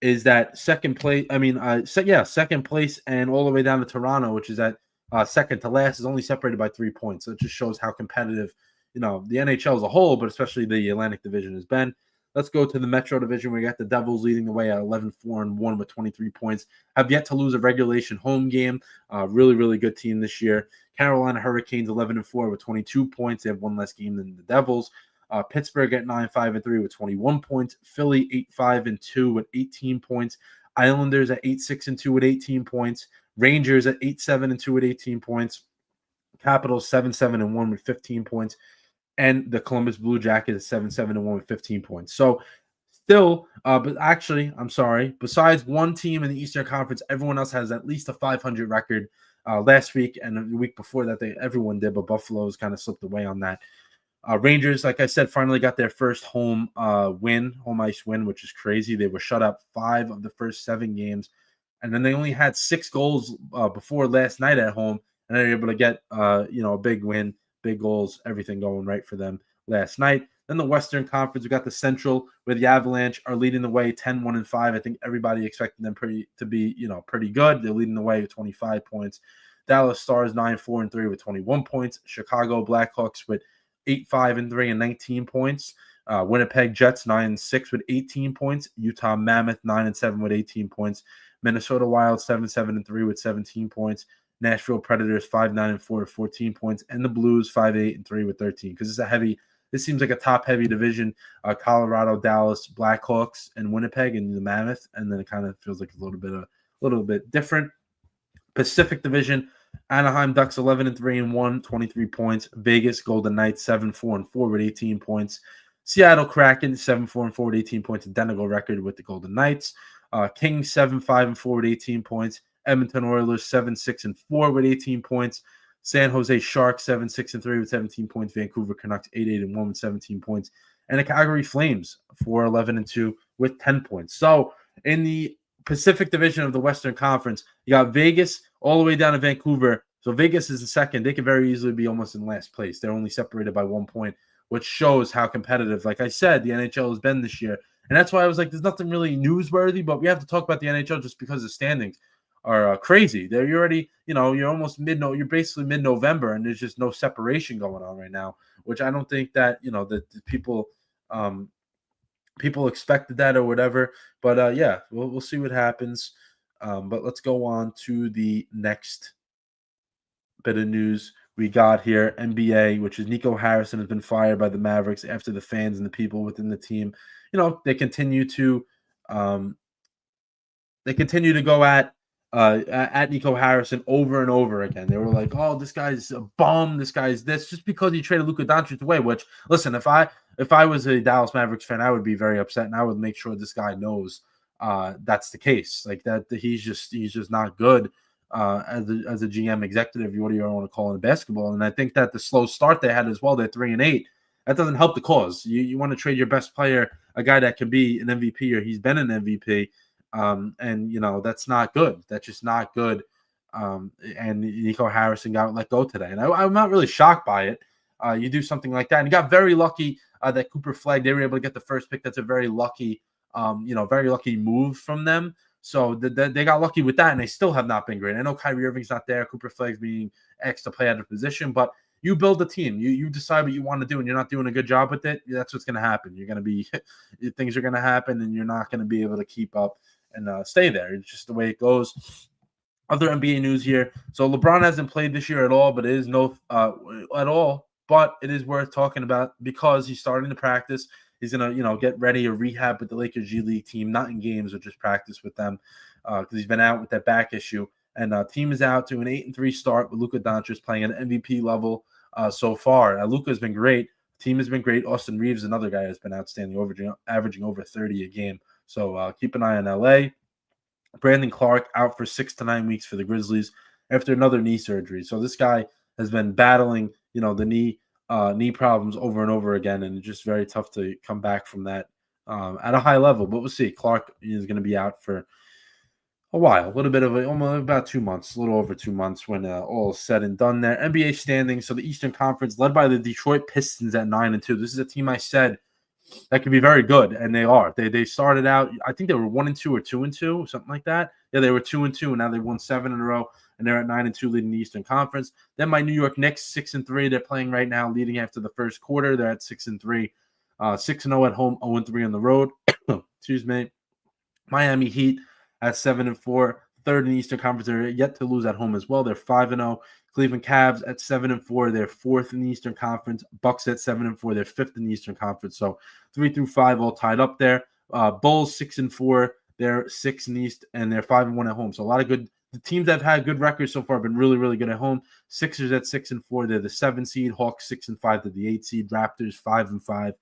is that second place and all the way down to Toronto, which is at second to last, is only separated by 3 points. So it just shows how competitive, the NHL as a whole, but especially the Atlantic Division has been. Let's go to the Metro Division. We got the Devils leading the way at 11-4-1 with 23 points. Have yet to lose a regulation home game. Really, really good team this year. Carolina Hurricanes 11-4 with 22 points. They have 1 less game than the Devils. Pittsburgh at 9-5-3 with 21 points. Philly 8-5-2 with 18 points. Islanders at 8-6-2 with 18 points. Rangers at 8-7-2 with 18 points. Capitals 7-7-1 with 15 points. And the Columbus Blue Jackets at 7-7-1 with 15 points. So still, but actually, I'm sorry, besides one team in the Eastern Conference, everyone else has at least a 500 record. last week, and the week before that everyone did, but Buffalo's kind of slipped away on that. Rangers, like I said, finally got their first home ice win, which is crazy. They were shut out 5 of the first 7 games, and then they only had 6 goals before last night at home, and they were able to get a big win, big goals, everything going right for them last night. Then the Western Conference, we got the Central, where the Avalanche are leading the way 10-1-5. I think everybody expected them to be pretty good. They're leading the way with 25 points. Dallas Stars 9-4-3 with 21 points. Chicago Blackhawks with 8-5-3 and 19 points. Winnipeg Jets 9-6 with 18 points. Utah Mammoth 9-7 with 18 points. Minnesota Wild 7-7-3 with 17 points. Nashville Predators 5-9-4 with 14 points, and the Blues 5-8-3 with 13. Because this seems like a top-heavy division. Colorado, Dallas, Blackhawks, and Winnipeg, and the Mammoth, and then it kind of feels like a little bit different. Pacific Division. Anaheim Ducks 11-3-1, 23 points. Vegas Golden Knights 7-4-4 with 18 points. Seattle Kraken 7-4-4 with 18 points, identical record with the Golden Knights. Kings 7-5-4 with 18 points. Edmonton Oilers 7-6-4 with 18 points. San Jose Sharks 7-6-3 with 17 points. Vancouver Canucks 8-8-1 with 17 points. And the Calgary Flames 4-11-2 with 10 points. So in the Pacific Division of the Western Conference, you got Vegas all the way down to Vancouver. So Vegas is in second. They could very easily be almost in last place. They're only separated by 1 point, which shows how competitive, like I said, the NHL has been this year. And that's why I was like, there's nothing really newsworthy, but we have to talk about the NHL just because the standings are crazy. You're already, you're almost you're basically mid-November, and there's just no separation going on right now, which I don't think that, that people expected that or whatever. But yeah, we'll see what happens. But let's go on to the next bit of news we got here. NBA, which is Nico Harrison has been fired by the Mavericks after the fans and the people within the team, they continue to go at Nico Harrison over and over again. They were like, "Oh, this guy's a bum. This guy's this," just because he traded Luka Doncic away. Which, listen, if I was a Dallas Mavericks fan, I would be very upset, and I would make sure this guy knows that's the case. Like that, he's just not good as a GM executive. What do you want to call it in basketball? And I think that the slow start they had as well, they're 3-8. That doesn't help the cause. You want to trade your best player, a guy that can be an MVP, or he's been an MVP. And that's not good. That's just not good. And Nico Harrison got let go today, and I'm not really shocked by it. You do something like that, and he got very lucky that Cooper Flag, they were able to get the first pick. That's a very lucky, very lucky move from them. So they got lucky with that, and they still have not been great. I know Kyrie Irving's not there. Cooper Flag's being asked to play out of position, but you build a team. You decide what you want to do, and you're not doing a good job with it. That's what's going to happen. You're going to be things are going to happen, and you're not going to be able to keep up and stay there. It's just the way it goes. Other NBA news here. So LeBron hasn't played this year at all, but it is at all. But it is worth talking about because he's starting to practice. He's gonna get ready or rehab with the Lakers G League team, not in games, but just practice with them because he's been out with that back issue. And team is out to an 8-3 start with Luka Doncic playing at MVP level so far. Luka has been great. Team has been great. Austin Reeves, another guy, has been outstanding, averaging over 30 a game. So keep an eye on LA. Brandon Clark out for 6 to 9 weeks for the Grizzlies after another knee surgery. So this guy has been battling, the knee problems over and over again, and it's just very tough to come back from that at a high level. But we'll see. Clark is going to be out for a while, a little bit of almost about 2 months, a little over 2 months when all is said and done there. NBA standings. So the Eastern Conference led by the Detroit Pistons at 9-2. This is a team I said that could be very good, and they are. They started out, I think they were 1-2 or 2-2, something like that. Yeah, they were 2-2, and now they won 7 in a row, and they're at 9-2, leading the Eastern Conference. Then my New York Knicks 6-3. They're playing right now, leading after the first quarter. They're at 6-3, 6-0 at home, 0-3 on the road. Excuse me. Miami Heat at 7-4, third in the Eastern Conference. They're yet to lose at home as well. They're 5-0. Cleveland Cavs at 7-4. They're fourth in the Eastern Conference. Bucks at 7-4. They're fifth in the Eastern Conference. So 3 through 5 all tied up there. Bulls 6-4. They're sixth in the East, and they're 5-1 at home. So a lot of good. The teams that have had good records so far have been really, really good at home. Sixers at 6-4. They're the 7 seed. Hawks 6-5. They're the 8 seed. Raptors 5-5.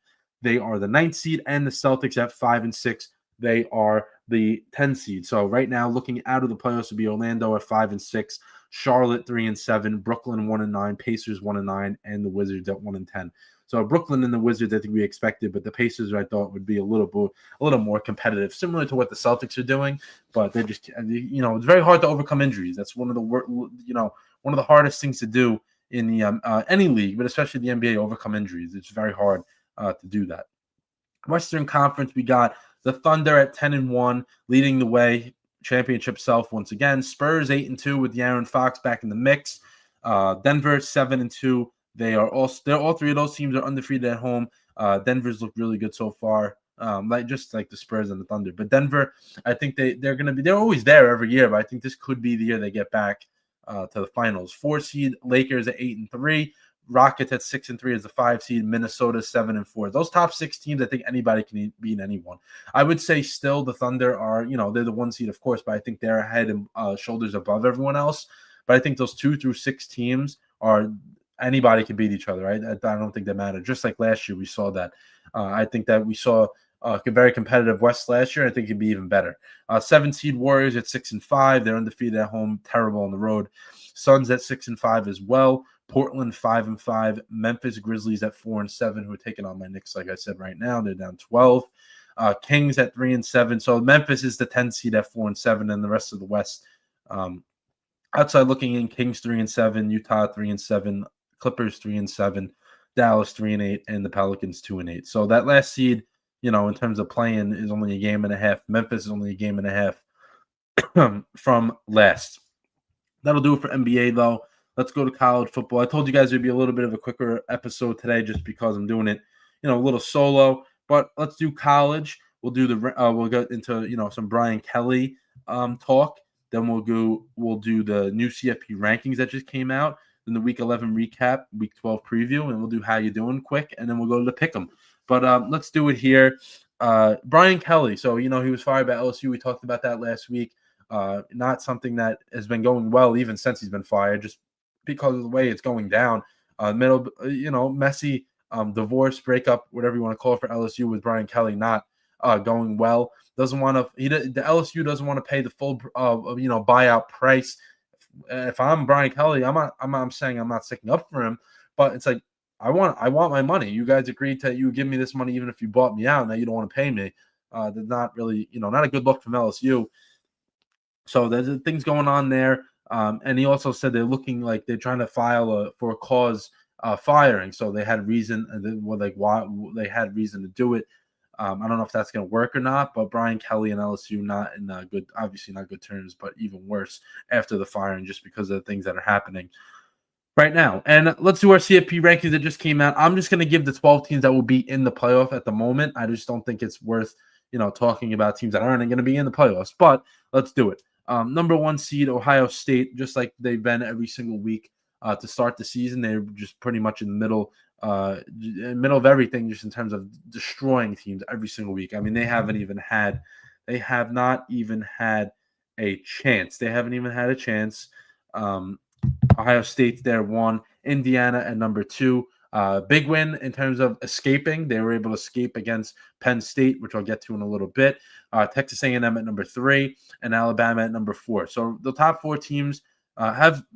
They are the 9th seed, and the Celtics at 5-6. They are the 10 seed. So right now, looking out of the playoffs would be Orlando at 5-6, Charlotte 3-7, Brooklyn 1-9, Pacers 1-9, and the Wizards at 1-10. So Brooklyn and the Wizards, I think we expected, but the Pacers I thought would be a little more competitive, similar to what the Celtics are doing. But they're just, it's very hard to overcome injuries. That's one of the hardest things to do in the any league, but especially the NBA, overcome injuries. It's very hard to do that. Western Conference, we got the Thunder at 10-1, leading the way, championship self once again. Spurs 8-2 with De'Aaron Fox back in the mix. Denver 7-2. They're all three of those teams are undefeated at home. Denver's looked really good so far, just like the Spurs and the Thunder. But Denver, I think they're always there every year, but I think this could be the year they get back to the finals. 4 seed Lakers at 8-3. Rockets at 6-3 as the 5 seed. Minnesota 7-4. Those top 6 teams, I think anybody can beat anyone. I would say still the Thunder are, they're the 1 seed, of course, but I think they're head and shoulders above everyone else. But I think those 2 through 6 teams are anybody can beat each other, right? I don't think they matter. Just like last year, we saw that. I think that we saw a very competitive West last year. I think it'd be even better. 7 seed Warriors at 6-5. They're undefeated at home, terrible on the road. Suns at 6-5 as well. Portland 5-5. Memphis Grizzlies at 4-7, who are taking on my Knicks, like I said, right now. They're down 12. Kings at 3-7. So Memphis is the 10 seed at 4-7, and the rest of the West. Outside looking in, Kings 3-7, Utah 3-7, Clippers 3-7, Dallas 3-8, and the Pelicans 2-8. So that last seed, in terms of playing, is only a game and a half. Memphis is only a game and a half from last. That'll do it for NBA, though. Let's go to college football. I told you guys it would be a little bit of a quicker episode today, just because I'm doing it, a little solo. But let's do college. We'll do we'll get into some Brian Kelly talk. Then we'll do the new CFP rankings that just came out. Then the Week 11 recap, Week 12 preview, and we'll do how you doing quick, and then we'll go to the pick'em. But let's do it here. Brian Kelly. So he was fired by LSU. We talked about that last week. Not something that has been going well even since he's been fired, just because of the way it's going down. Messy divorce, breakup, whatever you want to call it for LSU with Brian Kelly not going well. The LSU doesn't want to pay the full buyout price. If I'm Brian Kelly, I'm saying I'm not sticking up for him, but it's like I want my money. You guys agreed to give me this money even if you bought me out. Now you don't want to pay me. That's not really not a good look from LSU. So there's things going on there. And he also said they're looking like they're trying to file for a cause firing. So they had reason, why they had reason to do it. I don't know if that's going to work or not, but Brian Kelly and LSU not in obviously not good terms, but even worse after the firing, just because of the things that are happening right now. And let's do our CFP rankings that just came out. I'm just going to give the 12 teams that will be in the playoff at the moment. I just don't think it's worth, talking about teams that aren't going to be in the playoffs, but let's do it. Number 1 seed, Ohio State, just like they've been every single week to start the season. They're just pretty much in the middle of everything, just in terms of destroying teams every single week. I mean, they have not even had a chance. They haven't even had a chance. Ohio State's there 1, Indiana at number 2. Big win in terms of escaping. They were able to escape against Penn State, which I'll get to in a little bit. Texas A&M at number 3 and Alabama at number 4. So the top 4 teams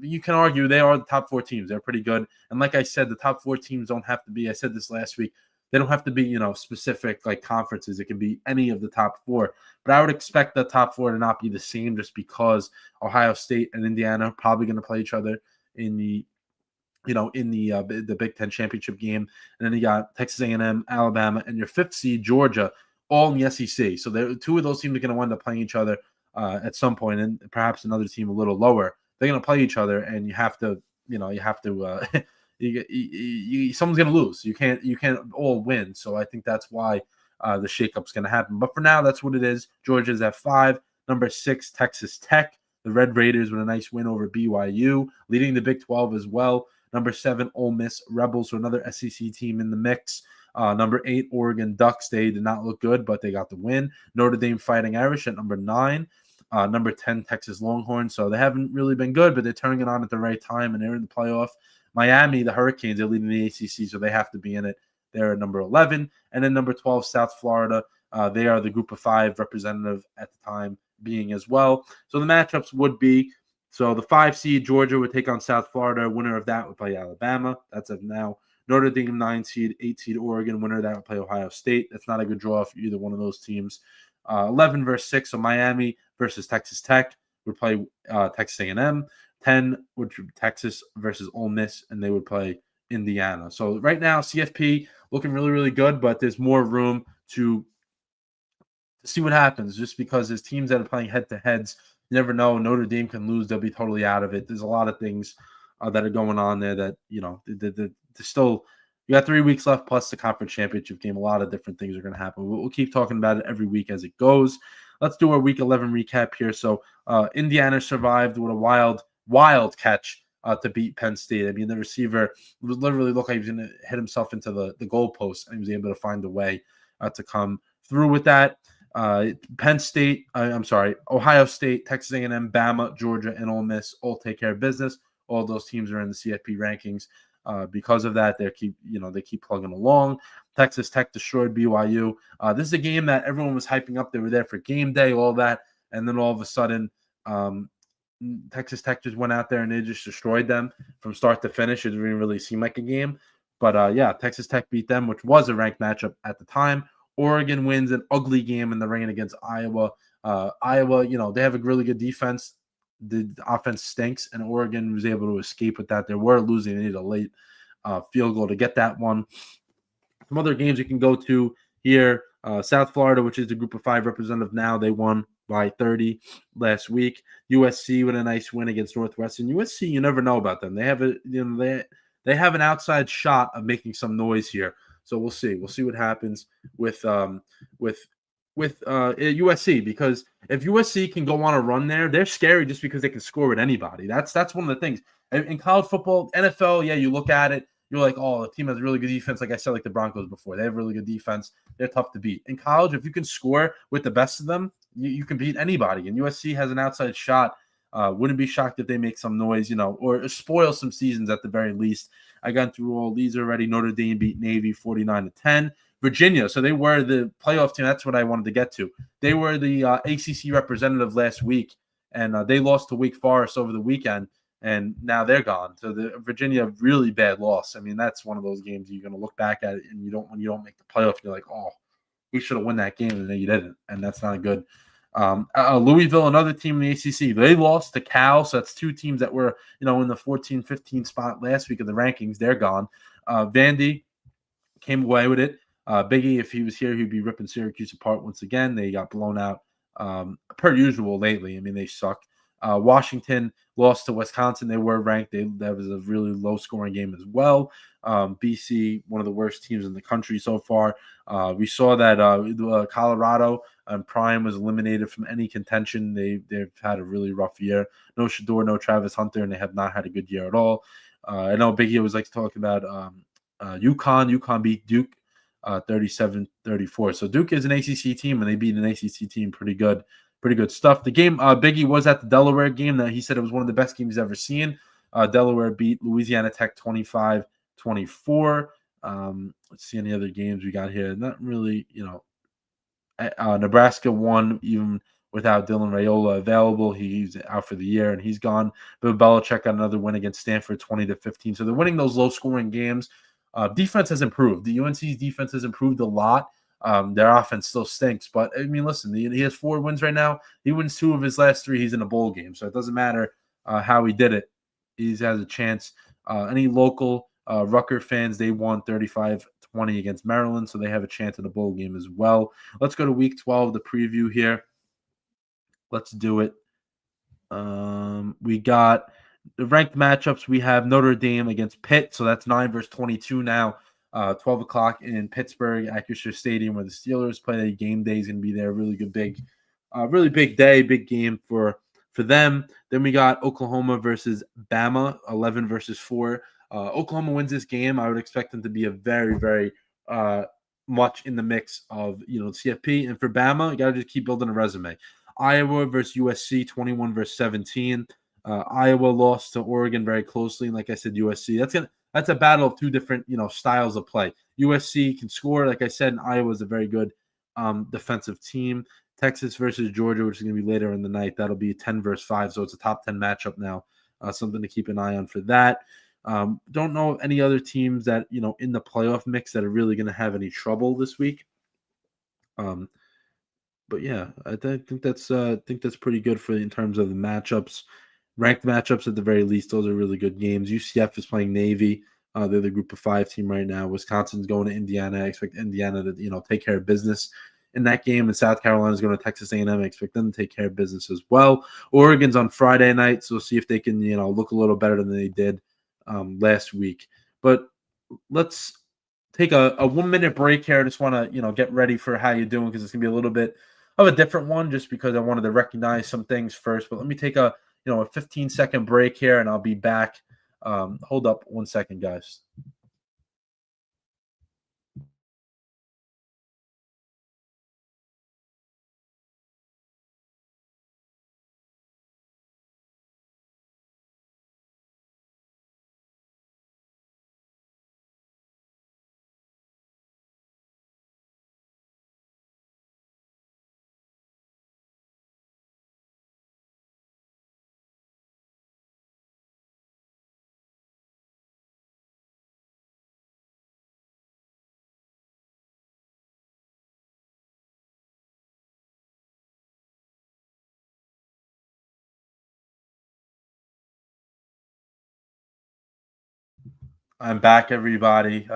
you can argue they are the top 4 teams. They're pretty good. And like I said, the top 4 teams don't have to be, I said this last week, they don't have to be, specific like conferences. It can be any of the top 4. But I would expect the top 4 to not be the same, just because Ohio State and Indiana are probably going to play each other in the Big Ten championship game. And then you got Texas A&M, Alabama, and your 5th seed, Georgia, all in the SEC. So 2 of those teams are going to wind up playing each other at some point, and perhaps another team a little lower. They're going to play each other, and you have to someone's going to lose. You can't all win. So I think that's why the shakeup's going to happen. But for now, that's what it is. Georgia's at 5. Number 6, Texas Tech. The Red Raiders with a nice win over BYU, leading the Big 12 as well. Number 7, Ole Miss Rebels, so another SEC team in the mix. Number 8, Oregon Ducks. They did not look good, but they got the win. Notre Dame Fighting Irish at number 9. Number 10, Texas Longhorns. So they haven't really been good, but they're turning it on at the right time, and they're in the playoff. Miami, the Hurricanes, they're leading the ACC, so they have to be in it. They're at number 11. And then number 12, South Florida. They are the group of 5 representative at the time being as well. So the matchups would be So the 5 seed Georgia would take on South Florida. Winner of that would play Alabama. That's of now. Notre Dame 9 seed, 8 seed Oregon. Winner of that would play Ohio State. That's not a good draw for either one of those teams. 11 versus 6. So Miami versus Texas Tech would play Texas A&M. 10 would be Texas versus Ole Miss, and they would play Indiana. So right now, CFP looking really, really good, but there's more room to see what happens just because there's teams that are playing head-to-heads. You never know. Notre Dame can lose. They'll be totally out of it. There's a lot of things that are going on there that, there's still – you got 3 weeks left plus the conference championship game. A lot of different things are going to happen. We'll keep talking about it every week as it goes. Let's do our Week 11 recap here. So Indiana survived with a wild catch to beat Penn State. I mean, the receiver literally looked like he was going to hit himself into the goalpost, and he was able to find a way to come through with that. Ohio State, Texas A&M, Bama, Georgia, and Ole Miss all take care of business. All those teams are in the CFP rankings. Because of that, they keep plugging along. Texas Tech destroyed BYU. This is a game that everyone was hyping up. They were there for game day, all that, and then all of a sudden, Texas Tech just went out there and they just destroyed them from start to finish. It didn't really seem like a game, but Texas Tech beat them, which was a ranked matchup at the time. Oregon wins an ugly game in the rain against Iowa. Iowa, they have a really good defense. The offense stinks, and Oregon was able to escape with that. They were losing. They needed a late field goal to get that one. Some other games you can go to here. South Florida, which is the Group of 5 representative now, they won by 30 last week. USC with a nice win against Northwestern. USC, you never know about them. They have they have an outside shot of making some noise here. So we'll see. We'll see what happens with USC, because if USC can go on a run there, they're scary just because they can score with anybody. That's one of the things. In college football, NFL, you look at it, you're like, oh, the team has really good defense. Like I said, like the Broncos before, they have really good defense. They're tough to beat. In college, if you can score with the best of them, you can beat anybody. And USC has an outside shot. Wouldn't be shocked if they make some noise, or spoil some seasons at the very least. I got through all these already. Notre Dame beat Navy 49-10. Virginia, so they were the playoff team. That's what I wanted to get to. They were the ACC representative last week, and they lost to Wake Forest over the weekend, and now they're gone. So the Virginia, really bad loss. I mean, that's one of those games you're going to look back at it, and when you don't make the playoff, you're like, oh, we should have won that game, and then you didn't, and that's not good. Louisville, another team in the ACC, they lost to Cal, so that's 2 teams that were, in the 14-15 spot last week of the rankings. They're gone. Vandy came away with it. Biggie, if he was here, he'd be ripping Syracuse apart once again. They got blown out per usual lately. I mean, they suck. Washington lost to Wisconsin. They were ranked. That was a really low-scoring game as well. BC, one of the worst teams in the country so far. We saw that Colorado Prime was eliminated from any contention. They've had a really rough year. No Shador, no Travis Hunter, and they have not had a good year at all. I know Biggie always likes to talk about UConn. UConn beat Duke 37-34. So Duke is an ACC team, and they beat an ACC team pretty good stuff. The game, Biggie was at the Delaware game. That he said it was one of the best games he's ever seen. Delaware beat Louisiana Tech 25-24. Let's see any other games we got here. Not really, Nebraska won even without Dylan Raiola available. He's out for the year, and he's gone. But Belichick got another win against Stanford 20-15. So they're winning those low-scoring games. Defense has improved. The UNC's defense has improved a lot. Their offense still stinks. But, I mean, listen, he has 4 wins right now. He wins 2 of his last 3. He's in a bowl game. So it doesn't matter how he did it. He has a chance. Any local Rucker fans, they won 35-20 against Maryland, so they have a chance at a bowl game as well. Let's go to Week 12, the preview here. Let's do it. We got the ranked matchups. We have Notre Dame against Pitt, so that's 9 versus 22 now. 12 o'clock in Pittsburgh, Acrisure Stadium, where the Steelers play. Game day is going to be there. Really big day, big game for them. Then we got Oklahoma versus Bama, 11 versus 4. Oklahoma wins this game. I would expect them to be a very, very much in the mix of CFP. And for Bama, you got to just keep building a resume. Iowa versus USC, 21 versus 17. Iowa lost to Oregon very closely, and like I said, USC. That's a battle of 2 different styles of play. USC can score, like I said, and Iowa is a very good defensive team. Texas versus Georgia, which is going to be later in the night. That'll be 10 versus 5, so it's a top 10 matchup now. Something to keep an eye on for that. Don't know any other teams that in the playoff mix that are really going to have any trouble this week. Um, but yeah, think that's pretty good for in terms of the matchups, ranked matchups at the very least. Those are really good games. UCF is playing Navy. They're the Group of 5 team right now. Wisconsin's going to Indiana. I expect Indiana to take care of business in that game, and South Carolina's going to Texas A&M. I expect them to take care of business as well. Oregon's on Friday night, so we'll see if they can look a little better than they did last week. But let's take a 1-minute break here. I just want to get ready for how you're doing, because it's gonna be a little bit of a different one, just because I wanted to recognize some things first. But let me take a 15-second break here, and I'll be back. Hold up 1 second, guys. I'm back, everybody.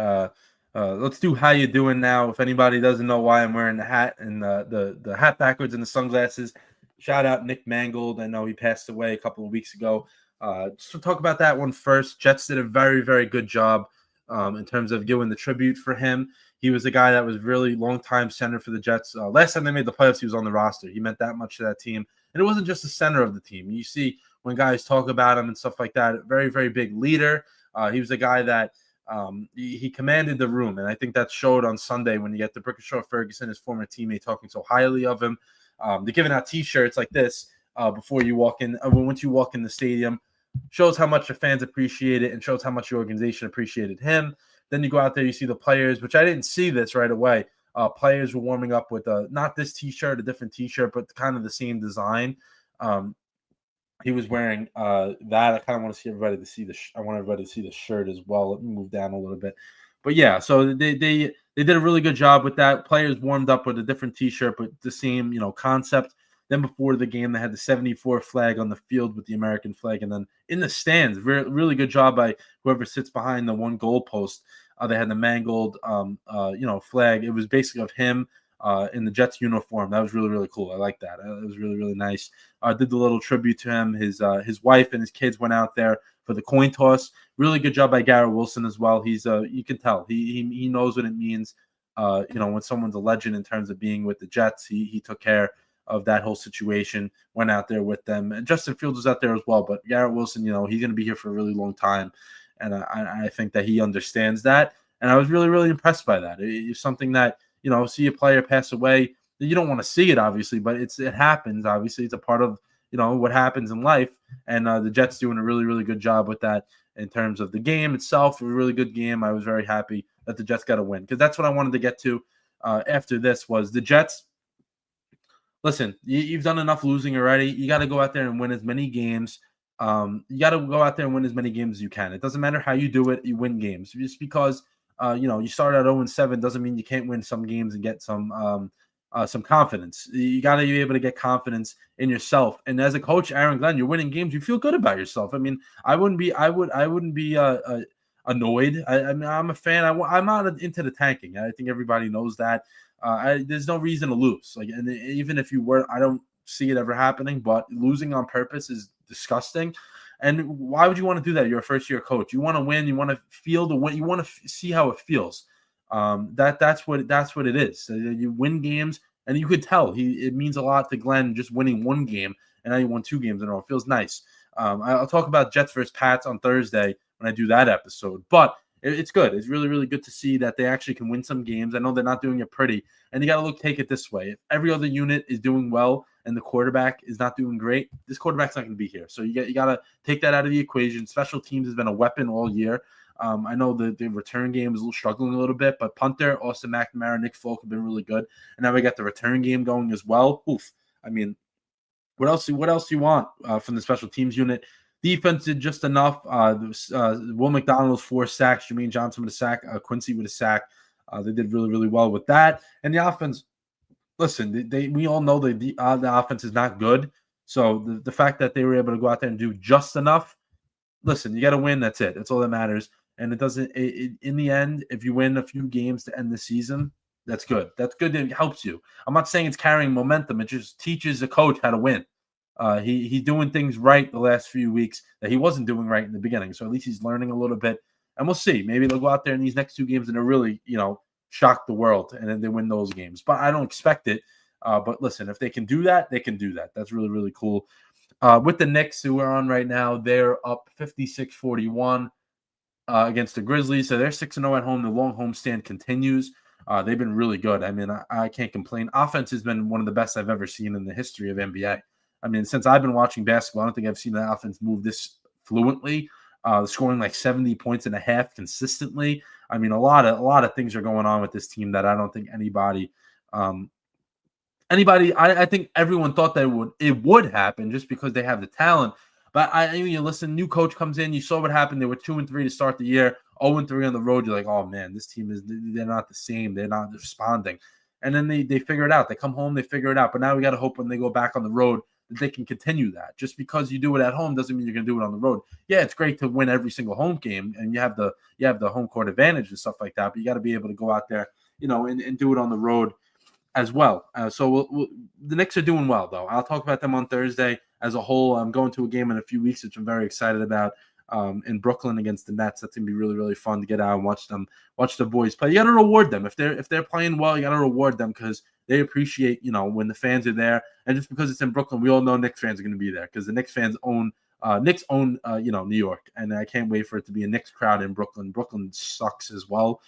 Let's do how you doing now. If anybody doesn't know why I'm wearing the hat and the hat backwards and the sunglasses, shout out Nick Mangold. I know he passed away a couple of weeks ago. Just to talk about that one first, Jets did a very, very good job in terms of doing the tribute for him. He was a guy that was really long time center for the Jets. Last time they made the playoffs, he was on the roster. He meant that much to that team. And it wasn't just the center of the team. You see when guys talk about him and stuff like that, very, very big leader. He was a guy that he commanded the room, and I think that showed on Sunday when you get the Brickashaw Ferguson, his former teammate, talking so highly of him. They're giving out T-shirts like this before you walk in. Once you walk in the stadium, shows how much the fans appreciate it and shows how much the organization appreciated him. Then you go out there, you see the players, which I didn't see this right away. Players were warming up with not this T-shirt, a different T-shirt, but kind of the same design. He was wearing that. I kind of want to see everybody to see the. I want everybody to see the shirt as well. Let me move down a little bit, but yeah. So they did a really good job with that. Players warmed up with a different T-shirt, but the same concept. Then before the game, they had the 74 flag on the field with the American flag, and then in the stands, really good job by whoever sits behind the one goal post. They had the mangled flag. It was basically of him in the Jets uniform. That was really, really cool. I like that. It was really, really nice. Did the little tribute to him. His wife and his kids went out there for the coin toss. Really good job by Garrett Wilson as well. He's you can tell he knows what it means. When someone's a legend in terms of being with the Jets, he took care of that whole situation. Went out there with them, and Justin Fields was out there as well. But Garrett Wilson, he's going to be here for a really long time, and I think that he understands that. And I was really, really impressed by that. It's something that see a player pass away. You don't want to see it, obviously, but it happens. Obviously, it's a part of what happens in life. And the Jets doing a really, really good job with that in terms of the game itself. A really good game. I was very happy that the Jets got a win, because that's what I wanted to get to after this was the Jets. Listen, you've done enough losing already. You got to go out there and win as many games. You got to go out there and win as many games as you can. It doesn't matter how you do it. You win games. Just because you start at 0-7 doesn't mean you can't win some games and get some confidence. You got to be able to get confidence in yourself. And as a coach, Aaron Glenn, you're winning games. You feel good about yourself. I mean, I wouldn't be annoyed. I mean, I'm a fan. I'm not into the tanking. I think everybody knows that. There's no reason to lose. Like, and even if you were, I don't see it ever happening. But losing on purpose is disgusting. And why would you want to do that? You're a first-year coach. You want to win. You want to feel the win. You want to see how it feels. That's what it is. You win games, and you could tell it means a lot to Glenn just winning one game, and now you won 2 games in a row. It feels nice. I'll talk about Jets versus Pats on Thursday when I do that episode. But it's good. It's really, really good to see that they actually can win some games. I know they're not doing it pretty, and you got to take it this way. If every other unit is doing well and the quarterback is not doing great, this quarterback's not going to be here. So you got to take that out of the equation. Special teams has been a weapon all year. I know the return game is struggling a little bit, but punter, Austin McNamara, Nick Folk have been really good. And now we got the return game going as well. Oof. I mean, what else do you want from the special teams unit? Defense did just enough. Will McDonald was 4 sacks. Jermaine Johnson with a sack. Quincy with a sack. They did really, really well with that. And the offense, listen, we all know the offense is not good. So the fact that they were able to go out there and do just enough, listen, you got to win. That's it. That's all that matters. And it doesn't. In the end, if you win a few games to end the season, that's good. That's good. It helps you. I'm not saying it's carrying momentum. It just teaches the coach how to win. He's doing things right the last few weeks that he wasn't doing right in the beginning. So at least he's learning a little bit. And we'll see. Maybe they'll go out there in these next 2 games and they're really, shock the world and then they win those games. But I don't expect it. But listen, if they can do that, they can do that. That's really, really cool. With the Knicks, who are on right now, they're up 56-41 against the Grizzlies. So they're 6-0 at home. The long homestand continues. They've been really good. I mean, I can't complain. Offense has been one of the best I've ever seen in the history of NBA. I mean, since I've been watching basketball, I don't think I've seen the offense move this fluently, scoring like 70 points and a half consistently. I mean, a lot of things are going on with this team that I don't think anybody I think everyone thought that it would happen just because they have the talent. But listen, new coach comes in, you saw what happened. They were 2-3 to start the year, 0-3 on the road. You're like, oh man, this team they're not the same. They're not responding. And then they figure it out. They come home, they figure it out. But now we got to hope when they go back on the road that they can continue that. Just because you do it at home doesn't mean you're going to do it on the road. Yeah, it's great to win every single home game, and you have the home court advantage and stuff like that. But you got to be able to go out there, and do it on the road as well. So the Knicks are doing well, though. I'll talk about them on Thursday as a whole. I'm going to a game in a few weeks, which I'm very excited about, in Brooklyn against the Nets. That's gonna be really, really fun to get out and watch the boys play. You got to reward them if they're playing well. You got to reward them because they appreciate when the fans are there. And just because it's in Brooklyn, we all know Knicks fans are going to be there because the Knicks fans own New York, and I can't wait for it to be a Knicks crowd in Brooklyn. Brooklyn sucks as well,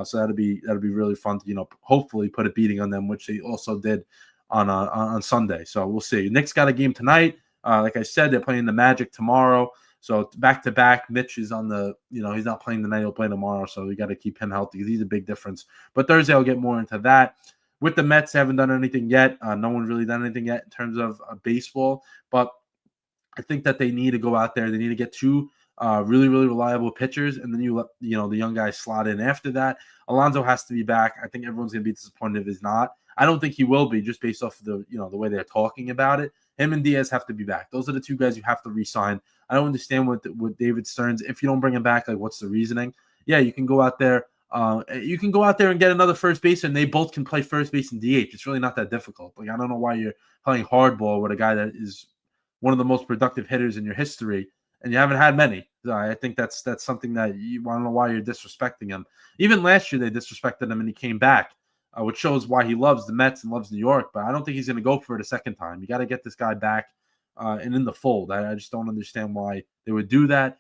so that'll be really fun to hopefully put a beating on them, which they also did on Sunday. So we'll see. Knicks got a game tonight. Like I said, they're playing the Magic tomorrow. So back to back, Mitch is on the he's not playing tonight. He'll play tomorrow. So we got to keep him healthy because he's a big difference. But Thursday I'll get more into that. With the Mets, they haven't done anything yet. No one's really done anything yet in terms of baseball, but I think that they need to go out there. They need to get 2 really, really reliable pitchers, and then the young guys slot in after that. Alonso has to be back. I think everyone's going to be disappointed if he's not. I don't think he will be, just based off of the way they're talking about it. Him and Diaz have to be back. Those are the 2 guys you have to re-sign. I don't understand with David Stearns. If you don't bring him back, like what's the reasoning? Yeah, you can go out there. You can go out there and get another first baseman. They both can play first base and DH. It's really not that difficult. Like I don't know why you're playing hardball with a guy that is one of the most productive hitters in your history, and you haven't had many. I think that's something that I don't know why you're disrespecting him. Even last year they disrespected him, and he came back, which shows why he loves the Mets and loves New York. But I don't think he's going to go for it a second time. You got to get this guy back and in the fold. I just don't understand why they would do that.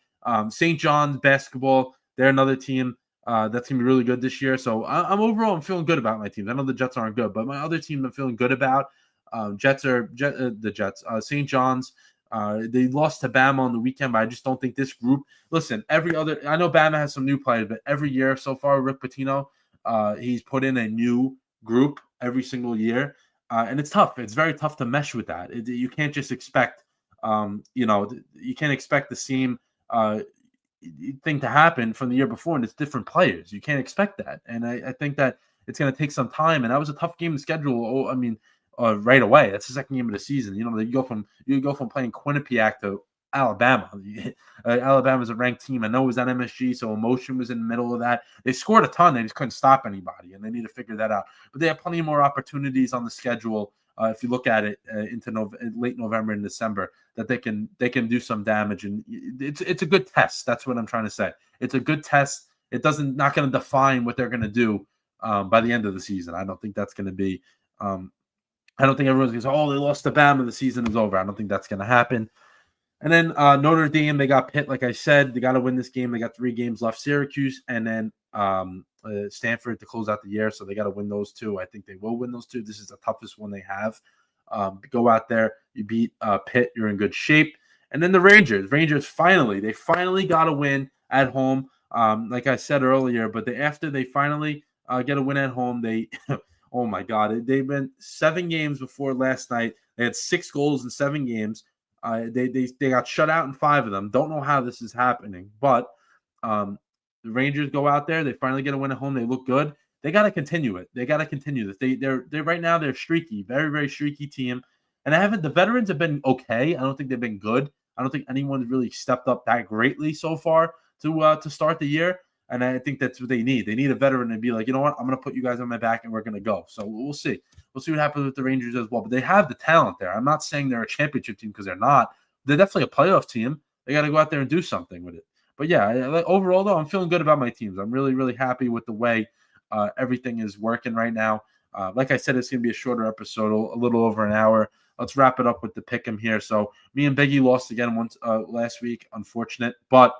St. John's basketball, they're another team that's going to be really good this year. So I'm feeling good about my teams. I know the Jets aren't good, but my other team I'm feeling good about. The Jets. St. John's, they lost to Bama on the weekend, but I just don't think this group. Listen, I know Bama has some new players, but every year so far, Rick Pitino, he's put in a new group every single year, and it's tough. It's very tough to mesh with that. You can't just expect, you can't expect the same thing to happen from the year before, and it's different players. You can't expect that, and I think that it's going to take some time. And that was a tough game to schedule. Right away. That's the second game of the season. You go from playing Quinnipiac to Alabama. Alabama's a ranked team. I know it was at MSG, so emotion was in the middle of that. They scored a ton. They just couldn't stop anybody, and they need to figure that out. But they have plenty more opportunities on the schedule. If you look at it into late November and December, that they can do some damage, and it's a good test. That's what I'm trying to say. It's a good test. It not going to define what they're going to do by the end of the season. I don't think that's going to be. I don't think everyone's going to say, oh, they lost to Bama, the season is over. I don't think that's going to happen. And then Notre Dame, they got Pitt, like I said. They got to win this game. They got 3 games left. Syracuse and then Stanford to close out the year. So they got to win those 2. I think they will win those 2. This is the toughest one they have. Go out there. You beat Pitt. You're in good shape. And then the Rangers. They finally got a win at home like I said earlier. But after they finally get a win at home, they oh my god, they've been 7 games before last night. They had 6 goals in 7 games. They got shut out in 5 of them. Don't know how this is happening, but um, the Rangers go out there. They finally get a win at home. They look good. They got to continue it. They got to continue this. They're right now. They're streaky, very very streaky team. And I haven't. The veterans have been okay. I don't think they've been good. I don't think anyone's really stepped up that greatly so far to start the year. And I think that's what they need. They need a veteran to be like, you know what, I'm going to put you guys on my back and we're going to go. So we'll see. We'll see what happens with the Rangers as well. But they have the talent there. I'm not saying they're a championship team because they're not. They're definitely a playoff team. They got to go out there and do something with it. But yeah, overall though, I'm feeling good about my teams. I'm really, really happy with the way everything is working right now. Like I said, it's going to be a shorter episode, a little over an hour. Let's wrap it up with the pick'em here. So me and Biggie lost again once last week. Unfortunate, but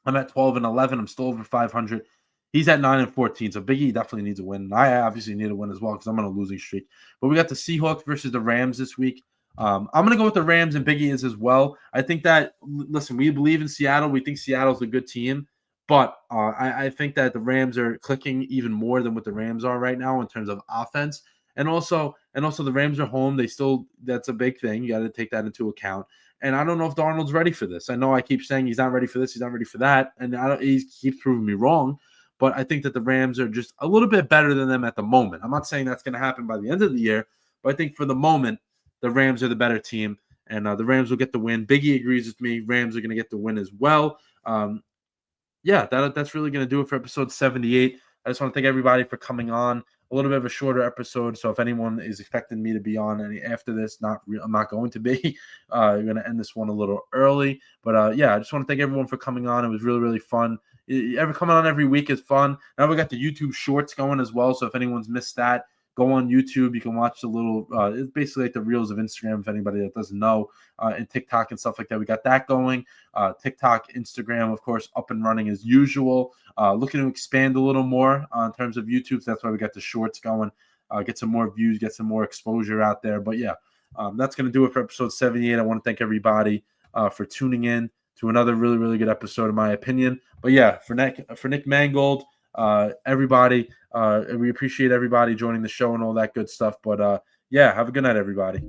I'm at 12-11. I'm still over 500. He's at 9-14. So Biggie definitely needs a win. I obviously need a win as well because I'm on a losing streak. But we got the Seahawks versus the Rams this week. I'm going to go with the Rams, and Biggie is as well. I think that, listen, we believe in Seattle. We think Seattle's a good team. But I think that the Rams are clicking even more than what the Rams are right now in terms of offense. And also the Rams are home. That's a big thing. You got to take that into account. And I don't know if Darnold's ready for this. I know I keep saying he's not ready for this, he's not ready for that, and he keeps proving me wrong. But I think that the Rams are just a little bit better than them at the moment. I'm not saying that's going to happen by the end of the year, but I think for the moment, the Rams are the better team, and the Rams will get the win. Biggie agrees with me. Rams are going to get the win as well. Yeah, that's really going to do it for episode 78. I just want to thank everybody for coming on. A little bit of a shorter episode, so if anyone is expecting me to be on any after this, I'm not going to be. You're going to end this one a little early, but yeah, I just want to thank everyone for coming on. It was really really fun. Coming on every week is fun. Now we got the YouTube Shorts going as well, so if anyone's missed that, go on YouTube. You can watch the little. It's basically like the reels of Instagram. If anybody that doesn't know, and TikTok and stuff like that, we got that going. TikTok, Instagram, of course, up and running as usual. Looking to expand a little more in terms of YouTube. So that's why we got the shorts going. Get some more views, get some more exposure out there. But yeah, that's going to do it for episode 78. I want to thank everybody for tuning in to another really, really good episode, in my opinion. But yeah, for Nick Mangold, everybody, we appreciate everybody joining the show and all that good stuff. But yeah, have a good night, everybody.